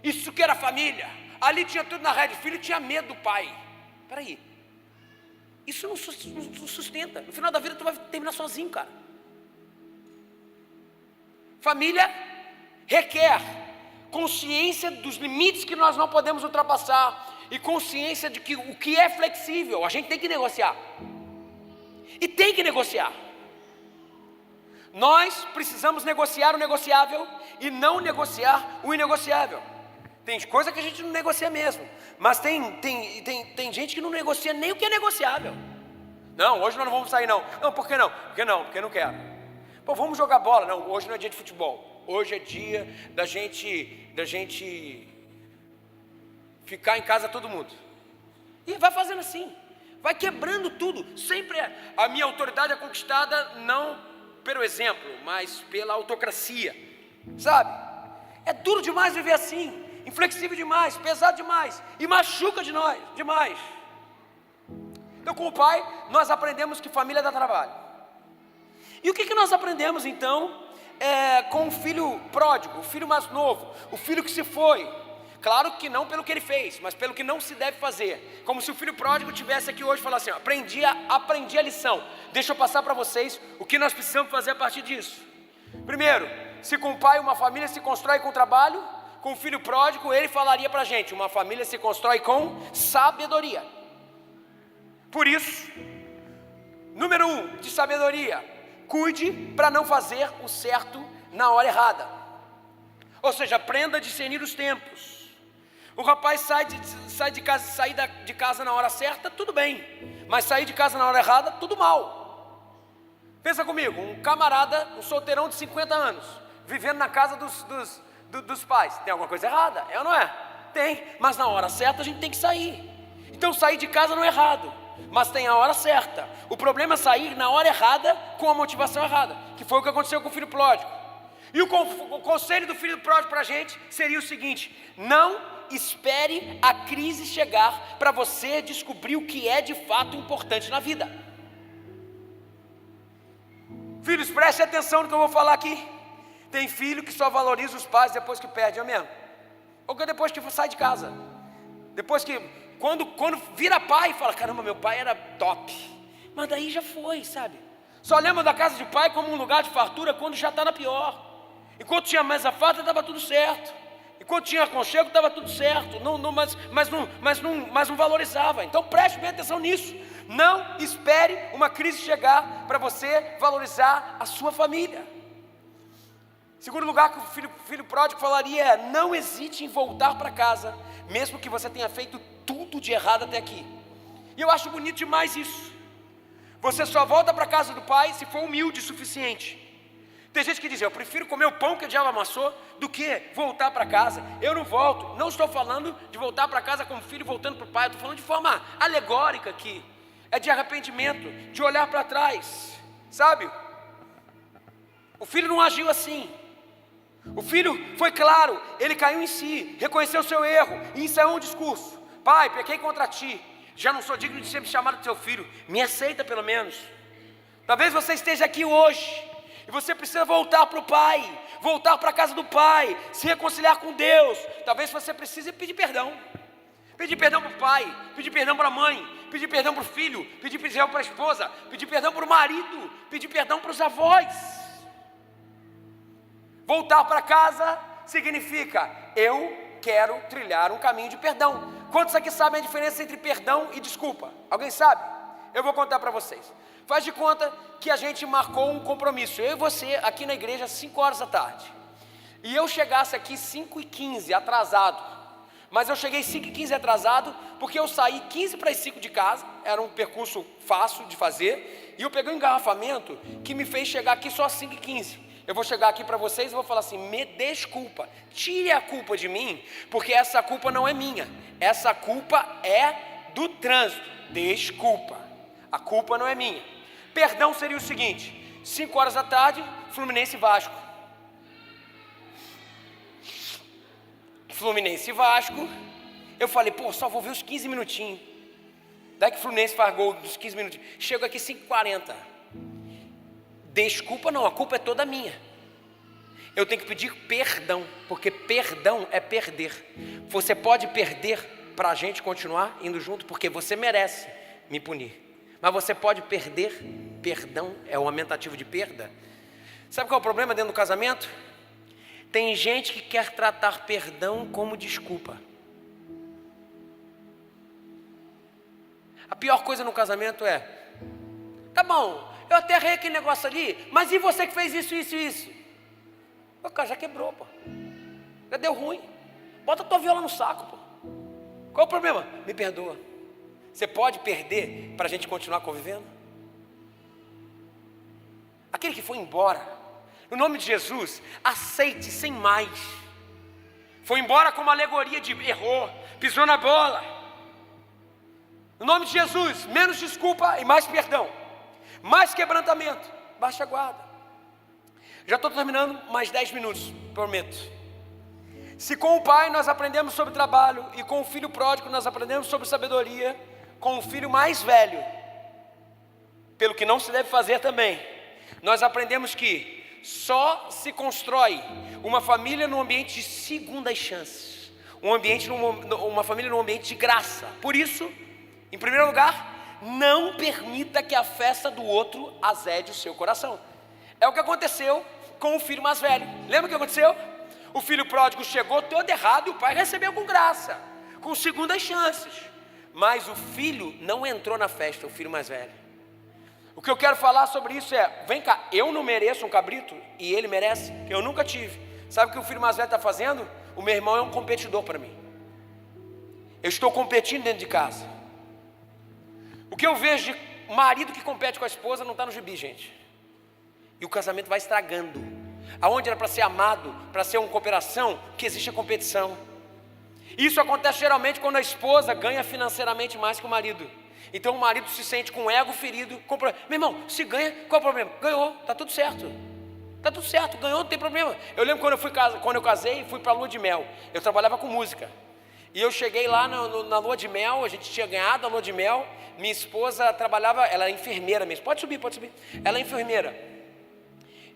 Isso que era família. Ali tinha tudo na rede. O filho tinha medo do pai. Peraí, isso não sustenta. No final da vida tu vai terminar sozinho, cara. Família requer consciência dos limites que nós não podemos ultrapassar e consciência de que o que é flexível, a gente tem que negociar. E tem que negociar. Nós precisamos negociar o negociável e não negociar o inegociável. Tem coisa que a gente não negocia mesmo, mas tem gente que não negocia nem o que é negociável. Não, hoje nós não vamos sair não. Não, por que não? Porque não quero. Pô, vamos jogar bola. Não, hoje não é dia de futebol. Hoje é dia da gente ficar em casa todo mundo. E vai fazendo assim, vai quebrando tudo. Sempre a minha autoridade é conquistada não pelo exemplo, mas pela autocracia, sabe? É duro demais viver assim, inflexível demais, pesado demais, e machuca de nós demais. Então, com o pai, nós aprendemos que família dá trabalho. E o que nós aprendemos então com o filho pródigo, o filho mais novo, o filho que se foi? Claro que não pelo que ele fez, mas pelo que não se deve fazer. Como se o filho pródigo tivesse aqui hoje e falasse assim: aprendi a lição, deixa eu passar para vocês o que nós precisamos fazer a partir disso. Primeiro, se com o pai uma família se constrói com trabalho, com o filho pródigo ele falaria para a gente: uma família se constrói com sabedoria. Por isso, número 1 de sabedoria: cuide para não fazer o certo na hora errada. Ou seja, aprenda a discernir os tempos. O rapaz sair de casa na hora certa, tudo bem, mas sair de casa na hora errada, tudo mal. Pensa comigo, um camarada, um solteirão de 50 anos, vivendo na casa dos pais, tem alguma coisa errada, é ou não é? Tem, mas na hora certa a gente tem que sair. Então sair de casa não é errado, mas tem a hora certa. O problema é sair na hora errada, com a motivação errada, que foi o que aconteceu com o filho pródigo. E o conselho do filho pródigo para a gente seria o seguinte: não espere a crise chegar para você descobrir o que é de fato importante na vida. Filhos, prestem atenção no que eu vou falar aqui. Tem filho que só valoriza os pais depois que perde, é mesmo? Ou que depois que sai de casa. Depois que, quando vira pai, fala: caramba, meu pai era top. Mas daí já foi, sabe? Só lembra da casa de pai como um lugar de fartura quando já está na pior. Enquanto tinha mesa farta, estava tudo certo. Enquanto tinha aconchego, estava tudo certo. Mas não valorizava. Então preste bem atenção nisso. Não espere uma crise chegar para você valorizar a sua família. Segundo lugar que o filho pródigo falaria é: não hesite em voltar para casa, mesmo que você tenha feito tudo de errado até aqui. E eu acho bonito demais isso. Você só volta para a casa do pai se for humilde o suficiente. Tem gente que diz: eu prefiro comer o pão que o diabo amassou do que voltar para casa. Eu não volto. Não estou falando de voltar para casa como filho voltando para o pai. Eu estou falando de forma alegórica aqui. É de arrependimento, de olhar para trás, sabe? O filho não agiu assim. O filho foi claro, ele caiu em si, reconheceu o seu erro e ensaiou um discurso: pai, pequei contra ti, já não sou digno de ser chamado de seu filho, me aceita pelo menos. Talvez você esteja aqui hoje e você precisa voltar para o pai, voltar para a casa do pai, se reconciliar com Deus. Talvez você precise pedir perdão. Pedir perdão para o pai, pedir perdão para a mãe, pedir perdão para o filho, pedir perdão para a esposa, pedir perdão para o marido, pedir perdão para os avós. Voltar para casa significa: eu quero trilhar um caminho de perdão. Quantos aqui sabem a diferença entre perdão e desculpa? Alguém sabe? Eu vou contar para vocês. Faz de conta que a gente marcou um compromisso, eu e você, aqui na igreja, às 5 horas da tarde. E eu chegasse aqui 5h15, atrasado. Mas eu cheguei 5h15 atrasado, porque eu saí 15 para as 5 de casa. Era um percurso fácil de fazer. E eu peguei um engarrafamento que me fez chegar aqui só às 5h15. Eu vou chegar aqui para vocês e vou falar assim: me desculpa, tire a culpa de mim, porque essa culpa não é minha. Essa culpa é do trânsito. Desculpa, a culpa não é minha. Perdão seria o seguinte: 5 horas da tarde, Fluminense e Vasco. Fluminense e Vasco. Eu falei: pô, só vou ver os 15 minutinhos. Daí que o Fluminense faz gol dos 15 minutinhos. Chego aqui 5h40. Desculpa não, a culpa é toda minha. Eu tenho que pedir perdão, porque perdão é perder. Você pode perder para a gente continuar indo junto, porque você merece me punir. Mas você pode perder, perdão é o aumentativo de perda. Sabe qual é o problema dentro do casamento? Tem gente que quer tratar perdão como desculpa. A pior coisa no casamento é: tá bom, eu até errei aquele negócio ali, mas e você que fez isso? O cara já quebrou, pô. Já deu ruim. Bota a tua viola no saco, pô. Qual o problema? Me perdoa. Você pode perder para a gente continuar convivendo? Aquele que foi embora, no nome de Jesus, aceite sem mais. Foi embora com uma alegoria de errou, pisou na bola. No nome de Jesus, menos desculpa e mais perdão. Mais quebrantamento, baixa a guarda. Já estou terminando, mais 10 minutos, prometo. Se com o pai nós aprendemos sobre trabalho, e com o filho pródigo nós aprendemos sobre sabedoria, com o filho mais velho, pelo que não se deve fazer também, nós aprendemos que só se constrói uma família num ambiente de segundas chances, uma família num ambiente de graça. Por isso, em primeiro lugar, não permita que a festa do outro azede o seu coração. É o que aconteceu com o filho mais velho. Lembra o que aconteceu? O filho pródigo chegou todo errado e o pai recebeu com graça, com segundas chances. Mas o filho não entrou na festa, o filho mais velho. O que eu quero falar sobre isso é, vem cá, eu não mereço um cabrito e ele merece, eu nunca tive. Sabe o que o filho mais velho está fazendo? O meu irmão é um competidor para mim. Eu estou competindo dentro de casa. O que eu vejo de marido que compete com a esposa não está no gibi, gente. E o casamento vai estragando. Aonde era para ser amado, para ser uma cooperação, que existe a competição. Isso acontece geralmente quando a esposa ganha financeiramente mais que o marido. Então o marido se sente com o ego ferido. Meu irmão, se ganha, qual é o problema? Ganhou, está tudo certo. Está tudo certo, ganhou, não tem problema. Eu lembro quando eu casei e fui para a lua de mel. Eu trabalhava com música. E eu cheguei lá na lua de mel, a gente tinha ganhado a lua de mel. Minha esposa trabalhava, ela é enfermeira mesmo. Pode subir. Ela é enfermeira.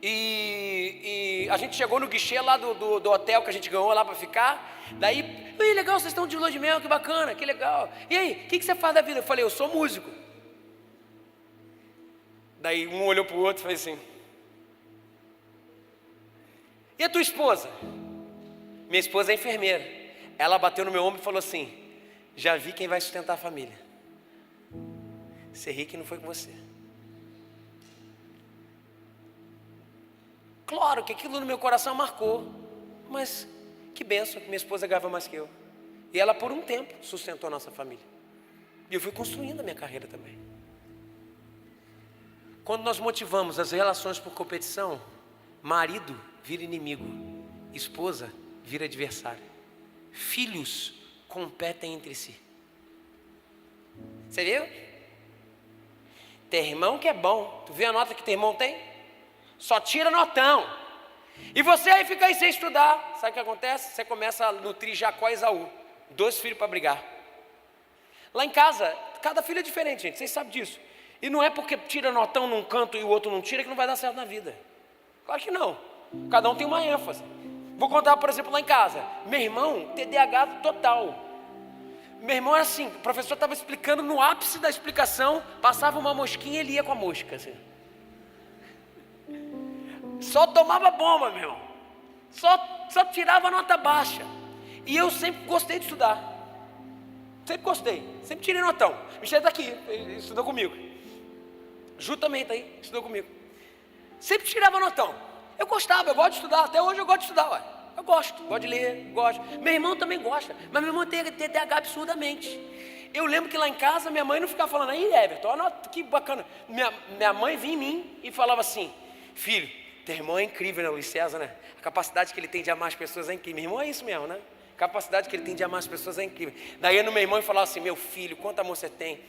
E a gente chegou no guichê lá do hotel que a gente ganhou lá para ficar. Daí, legal, vocês estão de lua de mel, que bacana, que legal. E aí, o que você faz da vida? Eu falei, eu sou músico. Daí um olhou para o outro e fez assim. E a tua esposa? Minha esposa é enfermeira. Ela bateu no meu ombro e falou assim, já vi quem vai sustentar a família. Ser rico não foi com você. Claro que aquilo no meu coração marcou, mas que bênção que minha esposa ganhava mais que eu. E ela por um tempo sustentou a nossa família. E eu fui construindo a minha carreira também. Quando nós motivamos as relações por competição, marido vira inimigo, esposa vira adversário. Filhos competem entre si. Você viu? Tem irmão que é bom. Tu vê a nota que teu irmão tem? Só tira notão. E você aí fica aí sem estudar. Sabe o que acontece? Você começa a nutrir Jacó e Esaú. 2 filhos para brigar. Lá em casa, cada filho é diferente, gente. Vocês sabem disso. E não é porque tira notão num canto e o outro não tira que não vai dar certo na vida. Claro que não. Cada um tem uma ênfase. Vou contar, por exemplo, lá em casa. Meu irmão, TDAH total. Meu irmão era assim, o professor estava explicando, no ápice da explicação, passava uma mosquinha e ele ia com a mosca. Assim. Só tomava bomba, meu irmão. Só tirava nota baixa. E eu sempre gostei de estudar. Sempre gostei. Sempre tirei notão. Michel está aqui, estudou comigo. Ju também está aí, estudou comigo. Sempre tirava notão. Eu gostava, eu gosto de estudar. Até hoje eu gosto de estudar, ué. Eu gosto de ler, gosto. Meu irmão também gosta, mas meu irmão tem TDAH absurdamente. Eu lembro que lá em casa minha mãe não ficava falando, aí Everton, anota, que bacana. Minha mãe vinha em mim e falava assim, filho, teu irmão é incrível, né, Luiz César, né? A capacidade que ele tem de amar as pessoas é incrível. Meu irmão é isso mesmo, né? A capacidade que ele tem de amar as pessoas é incrível. Daí eu no meu irmão e falava assim, meu filho, quanto amor você tem?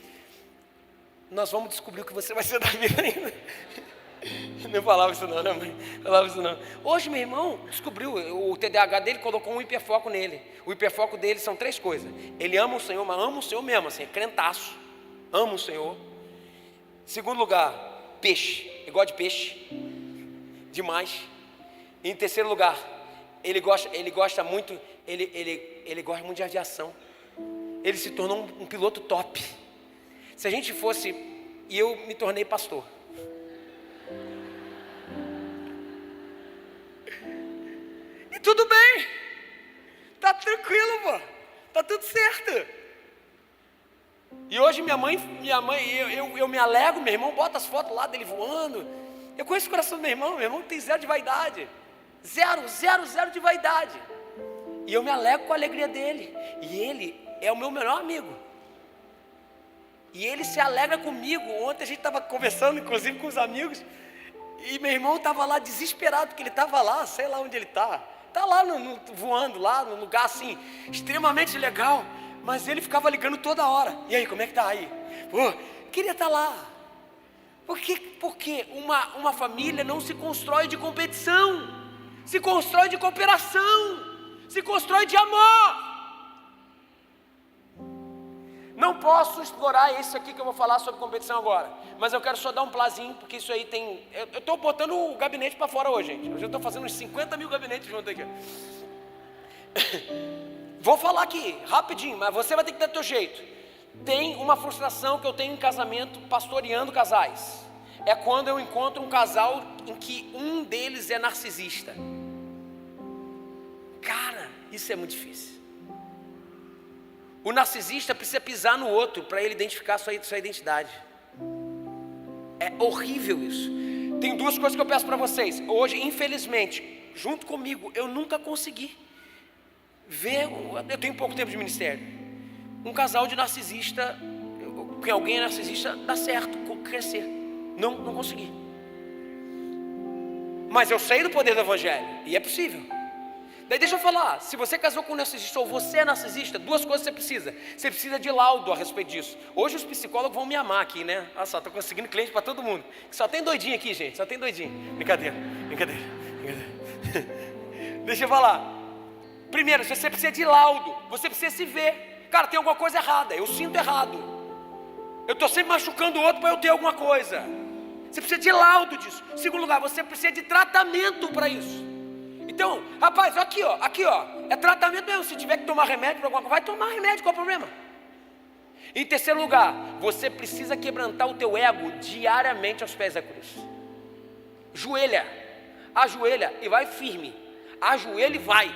Nós vamos descobrir o que você vai ser da vida ainda. Não falava isso não, né, mãe? Falava isso não. Hoje meu irmão descobriu, o TDAH dele colocou um hiperfoco nele. O hiperfoco dele são 3 coisas. Ele ama o Senhor, mas ama o Senhor mesmo, assim, é crentaço. Ama o Senhor. Segundo lugar, peixe. Ele gosta de peixe. Demais. Em terceiro lugar, ele gosta muito de aviação. Ele se tornou um piloto top. Se a gente fosse, e eu me tornei pastor. E tudo bem, tá tranquilo, pô, tá tudo certo. E hoje minha mãe, eu me alegro, meu irmão bota as fotos lá dele voando. Eu conheço o coração do meu irmão tem 0 de vaidade. Zero de vaidade. E eu me alegro com a alegria dele. E ele é o meu melhor amigo. E ele se alegra comigo. Ontem a gente estava conversando, inclusive com os amigos. E meu irmão estava lá desesperado, porque ele estava lá, sei lá onde ele está. Está lá voando, lá num lugar assim, extremamente legal. Mas ele ficava ligando toda hora. E aí, como é que está aí? Pô, queria estar lá. Porque uma família não se constrói de competição, se constrói de cooperação, se constrói de amor. Não posso explorar isso aqui que eu vou falar sobre competição agora, mas eu quero só dar um plazinho, porque isso aí tem... Eu estou botando o gabinete para fora hoje, gente. Hoje eu estou fazendo uns 50 mil gabinetes junto aqui. Vou falar aqui, rapidinho, mas você vai ter que dar teu jeito. Tem uma frustração que eu tenho em casamento, pastoreando casais. É quando eu encontro um casal em que um deles é narcisista. Cara, isso é muito difícil. O narcisista precisa pisar no outro para ele identificar sua identidade. É horrível isso. Tem duas coisas que eu peço para vocês. Hoje, infelizmente, junto comigo, eu nunca consegui ver, eu tenho pouco tempo de ministério, um casal de narcisista, que alguém é narcisista, dá certo, crescer. Não consegui. Mas eu sei do poder do evangelho, e é possível. Daí deixa eu falar, se você casou com um narcisista ou você é narcisista, duas coisas você precisa. Você precisa de laudo a respeito disso. Hoje os psicólogos vão me amar aqui, né? Olha só, estou conseguindo cliente para todo mundo. Só tem doidinho aqui, gente, só tem doidinho. Brincadeira. Deixa eu falar. Primeiro, você precisa de laudo, você precisa se ver. Cara, tem alguma coisa errada, eu sinto errado. Eu estou sempre machucando o outro para eu ter alguma coisa. Você precisa de laudo disso. Segundo lugar, você precisa de tratamento para isso. Então, rapaz, aqui ó, é tratamento mesmo. Se tiver que tomar remédio para alguma coisa, vai tomar remédio, qual é o problema? Em terceiro lugar, você precisa quebrantar o teu ego diariamente aos pés da cruz. Ajoelha e vai firme. Ajoelha e vai.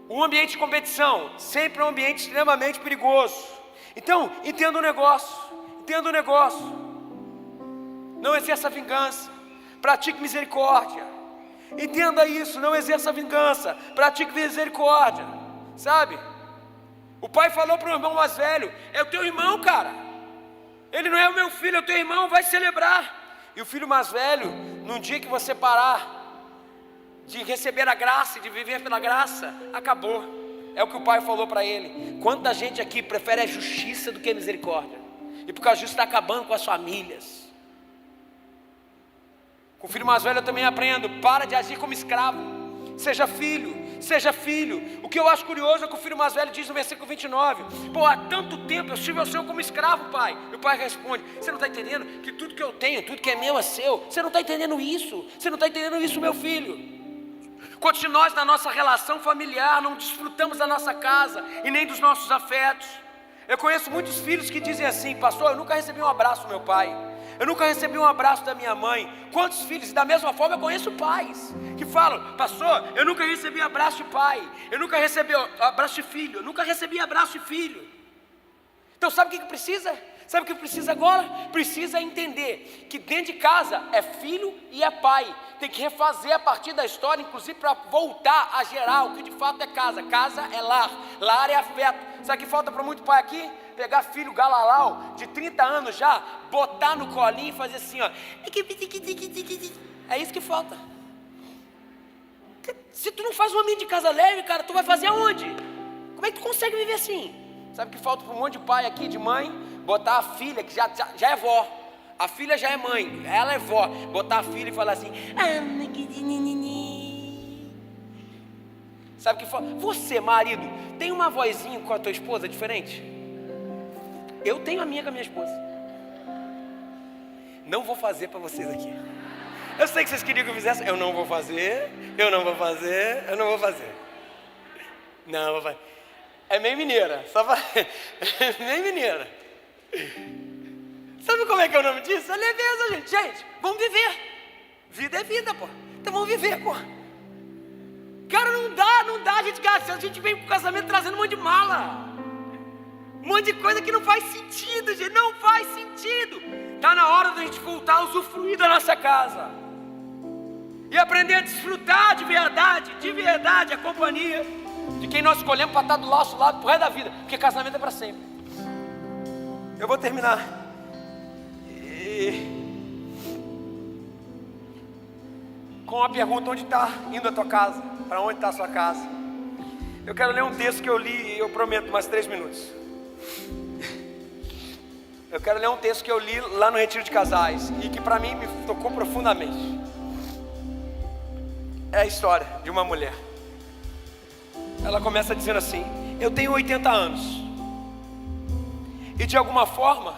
Um ambiente de competição sempre é um ambiente extremamente perigoso. Então, entenda o negócio. Não exerça vingança, pratique misericórdia. Entenda isso, não exerça vingança, pratique misericórdia. Sabe? O pai falou para o irmão mais velho: é o teu irmão, cara. Ele não é o meu filho, é o teu irmão, vai celebrar. E o filho mais velho, num dia que você parar de receber a graça e de viver pela graça, acabou. É o que o pai falou para ele. Quanta gente aqui prefere a justiça do que a misericórdia, e por causa disso está acabando com as famílias. Com o filho mais velho eu também aprendo: para de agir como escravo, seja filho. O que eu acho curioso é que o filho mais velho diz no versículo 29: pô, há tanto tempo eu sirvo ao Senhor como escravo, pai. E o pai responde: você não está entendendo que tudo que eu tenho, tudo que é meu é seu? Você não está entendendo isso, meu filho. Quando nós na nossa relação familiar não desfrutamos da nossa casa e nem dos nossos afetos. Eu conheço muitos filhos que dizem assim: pastor, eu nunca recebi um abraço do meu pai, eu nunca recebi um abraço da minha mãe. Quantos filhos? E da mesma forma eu conheço pais que falam: pastor, eu nunca recebi abraço de pai, eu nunca recebi abraço de filho, eu nunca recebi abraço de filho. Então sabe o que precisa? Sabe o que precisa agora? Precisa entender que dentro de casa é filho e é pai. Tem que refazer a partir da história, inclusive para voltar a gerar o que de fato é casa. Casa é lar, lar é afeto. Sabe o que falta para muito pai aqui? Pegar filho galalau de 30 anos já, botar no colinho e fazer assim, ó. É isso que falta. Se tu não faz um ambiente de casa leve, cara, tu vai fazer aonde? Como é que tu consegue viver assim? Sabe o que falta para um monte de pai aqui, de mãe? Botar a filha, que já é vó. A filha já é mãe, ela é vó. Botar a filha e falar assim: sabe o que falta? Você, marido, tem uma vozinha com a tua esposa diferente? Eu tenho a minha com a minha esposa. Não vou fazer para vocês aqui. Eu sei que vocês queriam que eu fizesse. Eu não vou fazer. Não vou fazer. É meio mineira. É meio mineira. Sabe como é que é o nome disso? É leveza, gente. Gente, vamos viver. Vida é vida, pô. Então vamos viver, pô. Cara, não dá, gente. Cara, a gente vem pro casamento trazendo um monte de mala. Um monte de coisa que não faz sentido, gente. Não faz sentido. Está na hora da gente voltar a usufruir da nossa casa. E aprender a desfrutar de verdade, a companhia de quem nós escolhemos para estar do nosso lado pro resto da vida. Porque casamento é para sempre. Eu vou terminar. Com a pergunta: onde está indo a tua casa? Para onde está a sua casa? Eu quero ler um texto que eu li, eu prometo, mais 3 minutos. Eu quero ler um texto que eu li lá no Retiro de Casais e que para mim me tocou profundamente. É a história de uma mulher. Ela começa dizendo assim: eu tenho 80 anos e de alguma forma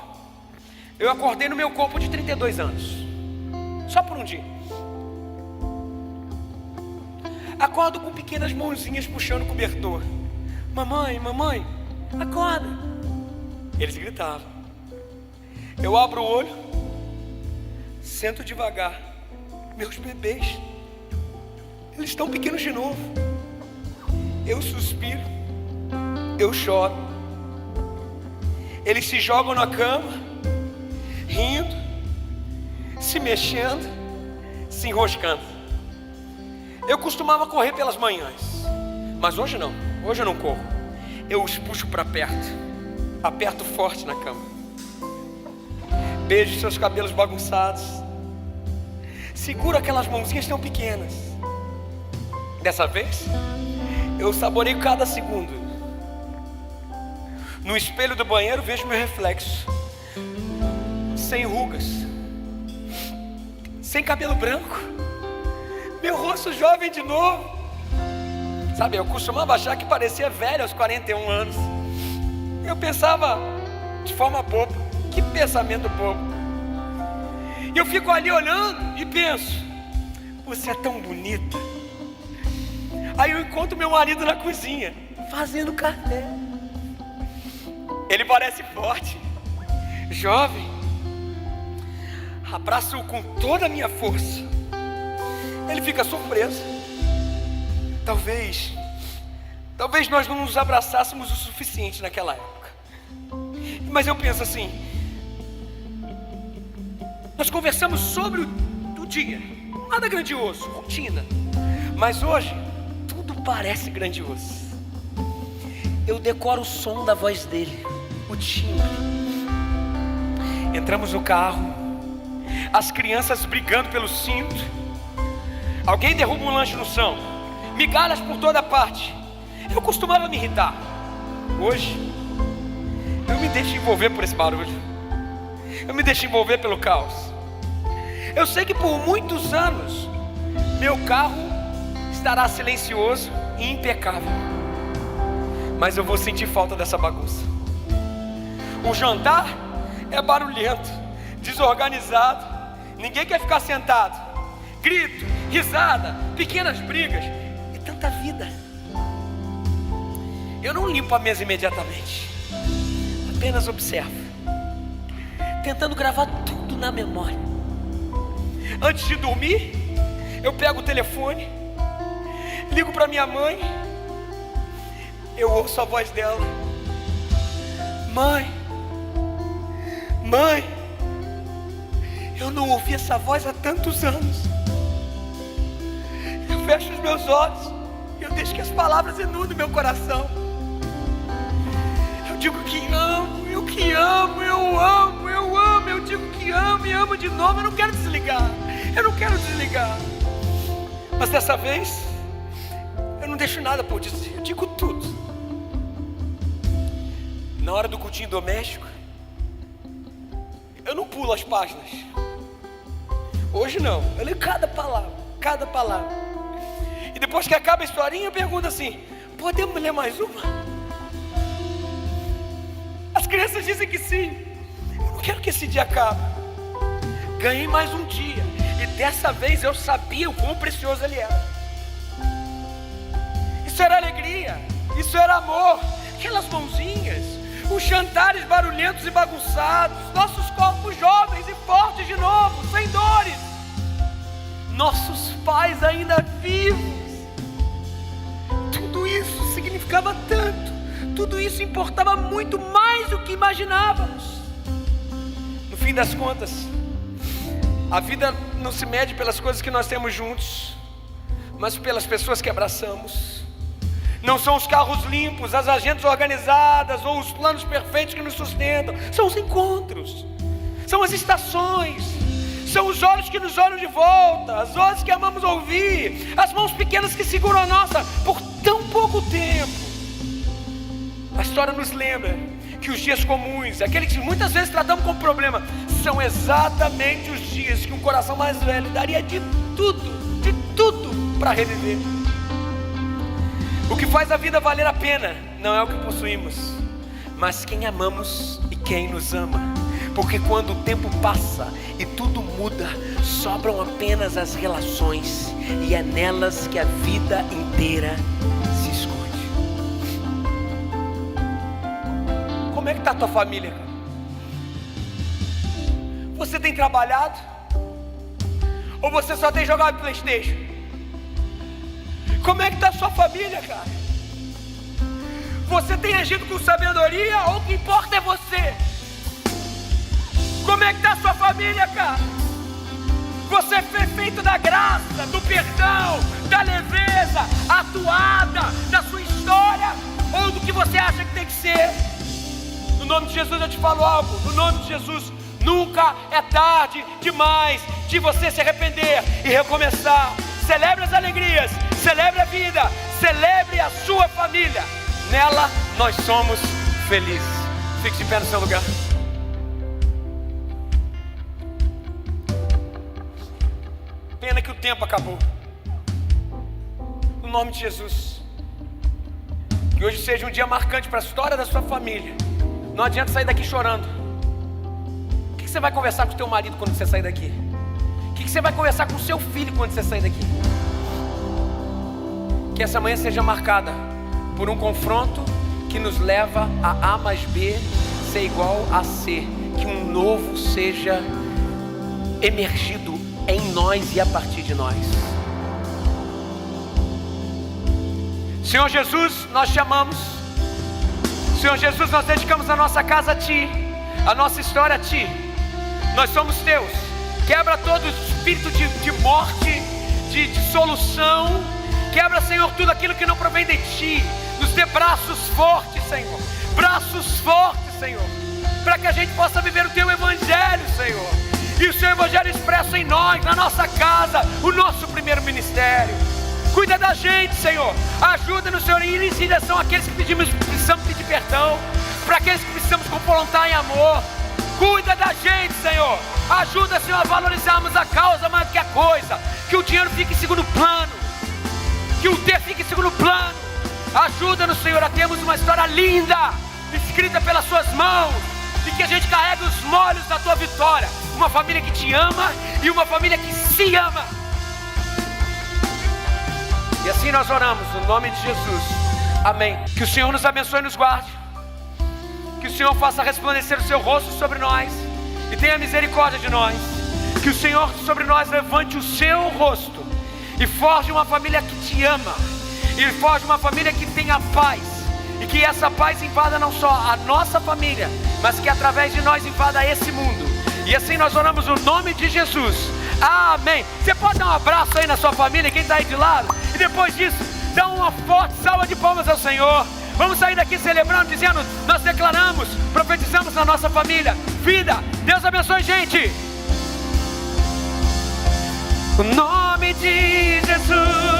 eu acordei no meu corpo de 32 anos, só por um dia. Acordo com pequenas mãozinhas puxando o cobertor. Mamãe, mamãe, acorda. Eles gritavam. Eu abro o olho, sento devagar. Meus bebês, eles estão pequenos de novo. Eu suspiro, eu choro. Eles se jogam na cama, rindo, se mexendo, se enroscando. Eu costumava correr pelas manhãs, mas hoje não, hoje eu não corro. Eu os puxo para perto, aperto forte na cama. Beijo seus cabelos bagunçados, seguro aquelas mãozinhas tão pequenas. Dessa vez, eu saboreio cada segundo. No espelho do banheiro vejo meu reflexo, sem rugas, sem cabelo branco, meu rosto jovem de novo. Sabe, eu costumava achar que parecia velho aos 41 anos. Eu pensava de forma boba. Que pensamento bobo. E eu fico ali olhando e penso: você é tão bonita. Aí eu encontro meu marido na cozinha, fazendo café. Ele parece forte, jovem. Abraço-o com toda a minha força. Ele fica surpreso. Talvez nós não nos abraçássemos o suficiente naquela época. Mas eu penso assim: nós conversamos sobre o dia, nada grandioso, rotina. Mas hoje, tudo parece grandioso. Eu decoro o som da voz dele, o timbre. Entramos no carro, as crianças brigando pelo cinto. Alguém derruba um lanche no chão, migalhas por toda parte. Eu costumava me irritar. Hoje, eu me deixo envolver por esse barulho. Eu me deixo envolver pelo caos. Eu sei que por muitos anos meu carro estará silencioso e impecável, mas eu vou sentir falta dessa bagunça. O jantar é barulhento, desorganizado. Ninguém quer ficar sentado. Grito, risada, pequenas brigas e tanta vida. Eu não limpo a mesa imediatamente, apenas observo, tentando gravar tudo na memória. Antes de dormir, eu pego o telefone, ligo para minha mãe. Eu ouço a voz dela: mãe, mãe. Eu não ouvi essa voz há tantos anos. Eu fecho os meus olhos, eu deixo que as palavras inundem meu coração. Eu digo que amo, eu que amo, eu amo, eu amo. Eu digo que amo e amo de novo. Eu não quero desligar, eu não quero desligar. Mas dessa vez, eu não deixo nada por dizer, eu digo tudo. Na hora do cultinho doméstico, eu não pulo as páginas. Hoje não, eu leio cada palavra, cada palavra. E depois que acaba a historinha, eu pergunto assim: podemos ler mais uma? As crianças dizem que sim. Eu não quero que esse dia acabe. Ganhei mais um dia, e dessa vez eu sabia o quão precioso ele era. Isso era alegria, isso era amor. Aquelas mãozinhas, os jantares barulhentos e bagunçados, nossos corpos jovens e fortes de novo, sem dores, nossos pais ainda vivos. Tudo isso significava tanto, tudo isso importava muito mais do que imaginávamos. No fim das contas, a vida não se mede pelas coisas que nós temos juntos, mas pelas pessoas que abraçamos. Não são os carros limpos, as agendas organizadas ou os planos perfeitos que nos sustentam. São os encontros, são as estações, são os olhos que nos olham de volta, as vozes que amamos ouvir, as mãos pequenas que seguram a nossa por tão pouco tempo. A história nos lembra que os dias comuns, aqueles que muitas vezes tratamos como problema, são exatamente os dias que um coração mais velho daria de tudo para reviver. O que faz a vida valer a pena não é o que possuímos, mas quem amamos e quem nos ama. Porque quando o tempo passa e tudo muda, sobram apenas as relações, e é nelas que a vida inteira se esconde. Como é que está a tua família, cara? Você tem trabalhado? Ou você só tem jogado PlayStation? Como é que está a sua família, cara? Você tem agido com sabedoria ou o que importa é você? Como é que está a sua família, cara? Você foi feito da graça, do perdão, da leveza, atuada da sua história, ou do que você acha que tem que ser? No nome de Jesus eu te falo algo. No nome de Jesus, nunca é tarde demais de você se arrepender e recomeçar. Celebre as alegrias, celebre a vida, celebre a sua família. Nela nós somos felizes. Fique de pé no seu lugar. Pena que o tempo acabou. No nome de Jesus, que hoje seja um dia marcante para a história da sua família. Não adianta sair daqui chorando. O que você vai conversar com o teu marido quando você sair daqui? O que você vai conversar com o seu filho quando você sair daqui? Que essa manhã seja marcada por um confronto que nos leva a A mais B ser igual a C. Que um novo seja emergido em nós e a partir de nós. Senhor Jesus, nós te amamos. Senhor Jesus, nós dedicamos a nossa casa a Ti, a nossa história a Ti. Nós somos Teus. Quebra todo espírito de morte, de dissolução. Quebra, Senhor, tudo aquilo que não provém de Ti. Nos dê braços fortes, Senhor. Braços fortes, Senhor, para que a gente possa viver o Teu Evangelho, Senhor. E o Seu Evangelho expresso em nós, na nossa casa, o nosso primeiro ministério. Cuida da gente, Senhor. Ajuda-nos, Senhor, em ir em direção àqueles que precisamos pedir perdão, para aqueles que precisamos confrontar em amor. Cuida da gente, Senhor. Ajuda, Senhor, a valorizarmos a causa mais do que a coisa. Que o dinheiro fique em segundo plano, que o ter fique em segundo plano. Ajuda-nos, Senhor, a termos uma história linda, escrita pelas Suas mãos, e que a gente carregue os molhos da Tua vitória. Uma família que Te ama e uma família que se ama. E assim nós oramos, no nome de Jesus. Amém. Que o Senhor nos abençoe e nos guarde. Que o Senhor faça resplandecer o Seu rosto sobre nós e tenha misericórdia de nós. Que o Senhor sobre nós levante o Seu rosto e forge uma família que Te ama, e forge uma família que tenha paz, e que essa paz invada não só a nossa família, mas que através de nós invada esse mundo. E assim nós oramos no nome de Jesus. Amém. Você pode dar um abraço aí na sua família, quem está aí de lado, e depois disso dá uma forte salva de palmas ao Senhor. Vamos sair daqui celebrando, dizendo: nós declaramos, profetizamos na nossa família vida. Deus abençoe, gente. O nome de Jesus.